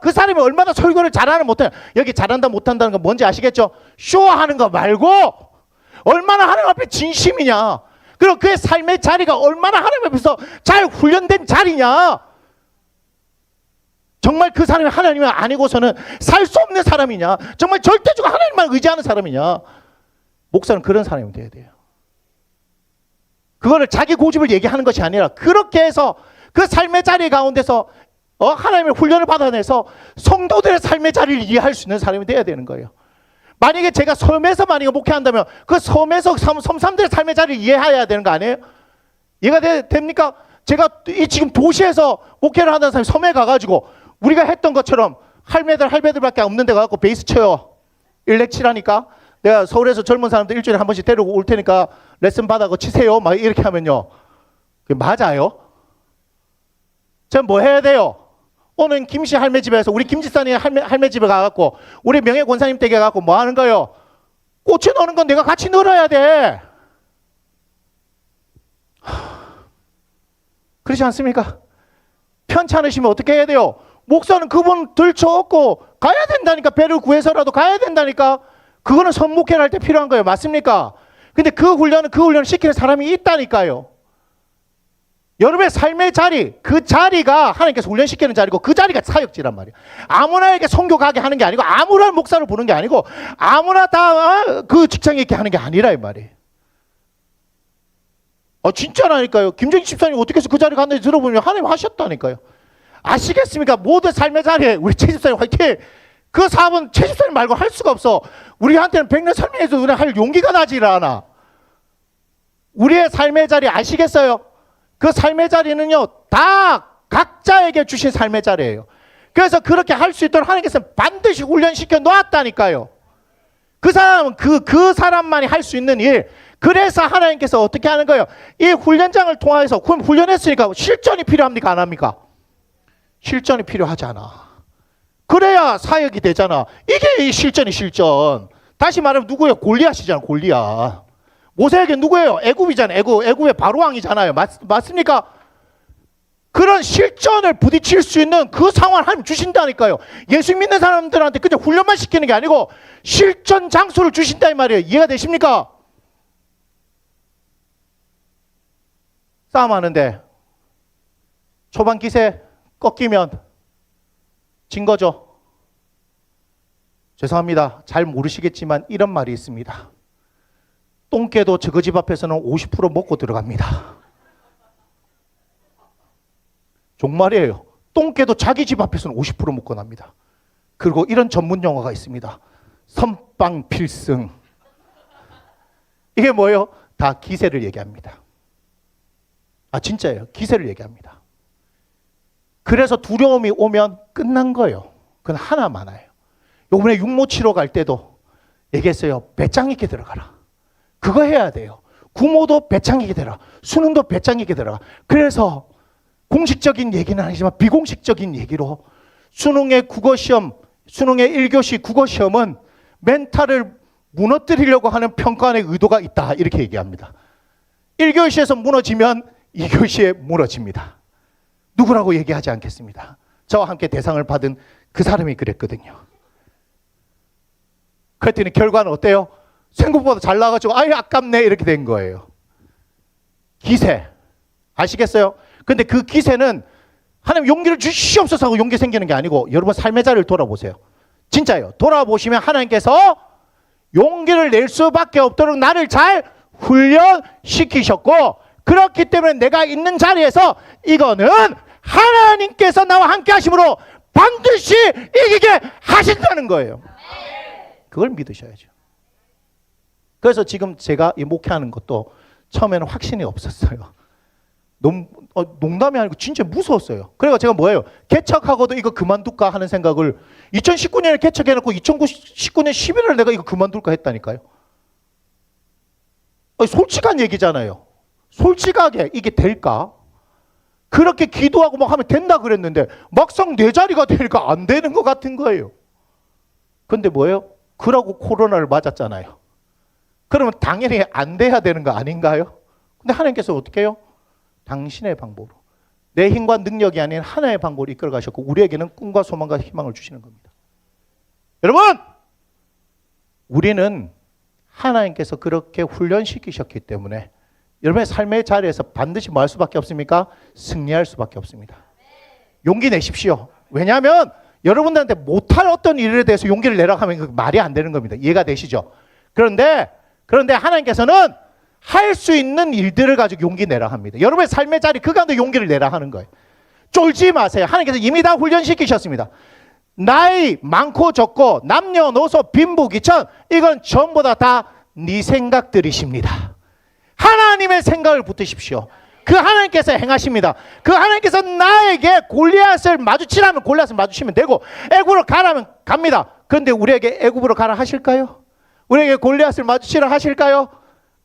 그 사람이 얼마나 설교를 잘하는 못하는, 여기 잘한다 못한다는 건 뭔지 아시겠죠? 쇼하는 거 말고 얼마나 하나님 앞에 진심이냐, 그리고 그의 삶의 자리가 얼마나 하나님 앞에서 잘 훈련된 자리냐, 정말 그 사람이 하나님이 아니고서는 살 수 없는 사람이냐, 정말 절대적으로 하나님만 의지하는 사람이냐. 목사는 그런 사람이 돼야 돼요. 그거를 자기 고집을 얘기하는 것이 아니라 그렇게 해서 그 삶의 자리 가운데서 하나님의 훈련을 받아내서 성도들의 삶의 자리를 이해할 수 있는 사람이 돼야 되는 거예요. 만약에 제가 섬에서 만약에 목회한다면 그 섬에서 섬사람들의 삶의 자리를 이해해야 되는 거 아니에요? 이해가 됩니까? 제가 지금 도시에서 목회를 하는 사람이 섬에 가가지고 우리가 했던 것처럼 할매들밖에 없는 데 가서 베이스 쳐요. 일렉 치라니까. 내가 서울에서 젊은 사람들 일주일에 한 번씩 데리고 올 테니까 레슨 받아서 치세요. 막 이렇게 하면요. 그게 맞아요? 전 뭐 해야 돼요? 오늘 김씨 할매 집에서 우리 김지산이 할매 집에 가갖고 우리 명예 권사님 댁에 가갖고 뭐 하는 거예요? 꽃이 넣는 건 내가 같이 넣어야 돼. 그렇지 않습니까? 편찮으시면 어떻게 해야 돼요? 목사는 그분 들쳐업고 가야 된다니까. 배를 구해서라도 가야 된다니까. 그거는 선목회를 할 때 필요한 거예요. 맞습니까? 근데 그 훈련을 시키는 사람이 있다니까요. 여러분의 삶의 자리, 그 자리가 하나님께서 훈련시키는 자리고 그 자리가 사역지란 말이에요. 아무나에게 선교 가게 하는 게 아니고 아무나 목사를 부르는 게 아니고 아무나 다 그 직장에 있게 하는 게 아니라 이 말이에요. 진짜라니까요. 김정희 집사님 어떻게 해서 그 자리 갔는지 들어보면 하나님 하셨다니까요. 아시겠습니까? 모든 삶의 자리에 우리 최 집사님 화이팅! 그 사업은 최 집사님 말고 할 수가 없어. 우리한테는 100년 설명해서 은혜 할 용기가 나질 않아. 우리의 삶의 자리 아시겠어요? 그 삶의 자리는요, 다 각자에게 주신 삶의 자리예요. 그래서 그렇게 할 수 있도록 하나님께서 반드시 훈련시켜 놓았다니까요. 그 사람은 그 사람만이 할 수 있는 일. 그래서 하나님께서 어떻게 하는 거예요? 이 훈련장을 통해서 훈련했으니까 실전이 필요합니까? 안 합니까? 실전이 필요하지 않아. 그래야 사역이 되잖아. 이게 실전. 다시 말하면 누구예요? 골리앗이잖아. 골리앗. 모세에게 누구예요? 애굽이잖아요. 애굽의 바로왕이잖아요. 맞습니까? 그런 실전을 부딪힐 수 있는 그 상황을 하나님 주신다니까요. 예수 믿는 사람들한테 그냥 훈련만 시키는 게 아니고 실전 장소를 주신다 이 말이에요. 이해가 되십니까? 싸움하는데 초반 기세 꺾이면 진 거죠. 죄송합니다. 잘 모르시겠지만 이런 말이 있습니다. 똥개도 저거 집 앞에서는 50% 먹고 들어갑니다. 정말이에요. 똥개도 자기 집 앞에서는 50% 먹고 납니다. 그리고 이런 전문 용어가 있습니다. 선빵 필승. 이게 뭐예요? 다 기세를 얘기합니다. 진짜예요. 기세를 얘기합니다. 그래서 두려움이 오면 끝난 거예요. 그건 하나 많아요. 요번에 육모 치러 갈 때도 얘기했어요. 배짱 있게 들어가라. 그거 해야 돼요. 구모도 배짱 있게 들어가. 수능도 배짱 있게 들어가. 그래서 공식적인 얘기는 아니지만 비공식적인 얘기로 수능의 국어시험, 수능의 1교시 국어시험은 멘탈을 무너뜨리려고 하는 평가원의 의도가 있다. 이렇게 얘기합니다. 1교시에서 무너지면 2교시에 무너집니다. 누구라고 얘기하지 않겠습니다. 저와 함께 대상을 받은 그 사람이 그랬거든요. 그랬더니 결과는 어때요? 생각보다 잘 나가지고 아깝네 이렇게 된 거예요. 기세 아시겠어요? 근데 그 기세는 하나님 용기를 주시옵소서 하고 용기 생기는 게 아니고 여러분 삶의 자리를 돌아보세요. 진짜요. 돌아보시면 하나님께서 용기를 낼 수밖에 없도록 나를 잘 훈련시키셨고, 그렇기 때문에 내가 있는 자리에서 이거는 하나님께서 나와 함께 하심으로 반드시 이기게 하신다는 거예요. 그걸 믿으셔야죠. 그래서 지금 제가 이 목회하는 것도 처음에는 확신이 없었어요. 농담이 아니고 진짜 무서웠어요. 그래서 제가 뭐예요? 개척하고도 이거 그만둘까 하는 생각을 2019년에 개척해놓고 2019년 11월에 내가 이거 그만둘까 했다니까요. 솔직한 얘기잖아요. 솔직하게 이게 될까? 그렇게 기도하고 막 하면 된다 그랬는데 막상 내 자리가 되니까 안 되는 것 같은 거예요. 근데 뭐예요? 그러고 코로나를 맞았잖아요. 그러면 당연히 안 돼야 되는 거 아닌가요? 근데 하나님께서 어떻게 해요? 당신의 방법으로, 내 힘과 능력이 아닌 하나의 방법으로 이끌어 가셨고 우리에게는 꿈과 소망과 희망을 주시는 겁니다. 여러분, 우리는 하나님께서 그렇게 훈련시키셨기 때문에 여러분의 삶의 자리에서 반드시 뭐 할 수밖에 없습니까? 승리할 수밖에 없습니다. 용기 내십시오. 왜냐하면 여러분들한테 못할 어떤 일에 대해서 용기를 내라고 하면 그 말이 안 되는 겁니다. 이해가 되시죠? 그런데 하나님께서는 할 수 있는 일들을 가지고 용기 내라 합니다. 여러분의 삶의 자리 그 가운데 용기를 내라 하는 거예요. 쫄지 마세요. 하나님께서 이미 다 훈련시키셨습니다. 나이 많고 적고 남녀노소 빈부귀천 이건 전부 다 네 생각들이십니다. 하나님의 생각을 붙드십시오. 그 하나님께서 행하십니다. 그 하나님께서 나에게 골리앗을 마주치라면 골리앗을 마주치면 되고 애굽으로 가라면 갑니다. 그런데 우리에게 애굽으로 가라 하실까요? 우리에게 골리앗을 마주치라 하실까요?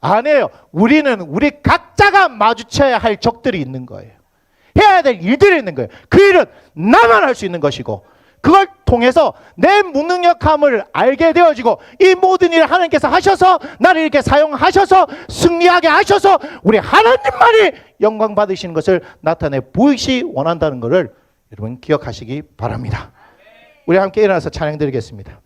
아니에요. 우리는 우리 각자가 마주쳐야 할 적들이 있는 거예요. 해야 될 일들이 있는 거예요. 그 일은 나만 할 수 있는 것이고 그걸 통해서 내 무능력함을 알게 되어지고 이 모든 일을 하나님께서 하셔서 나를 이렇게 사용하셔서 승리하게 하셔서 우리 하나님만이 영광 받으시는 것을 나타내 보이시 원한다는 것을 여러분 기억하시기 바랍니다. 우리 함께 일어나서 찬양 드리겠습니다.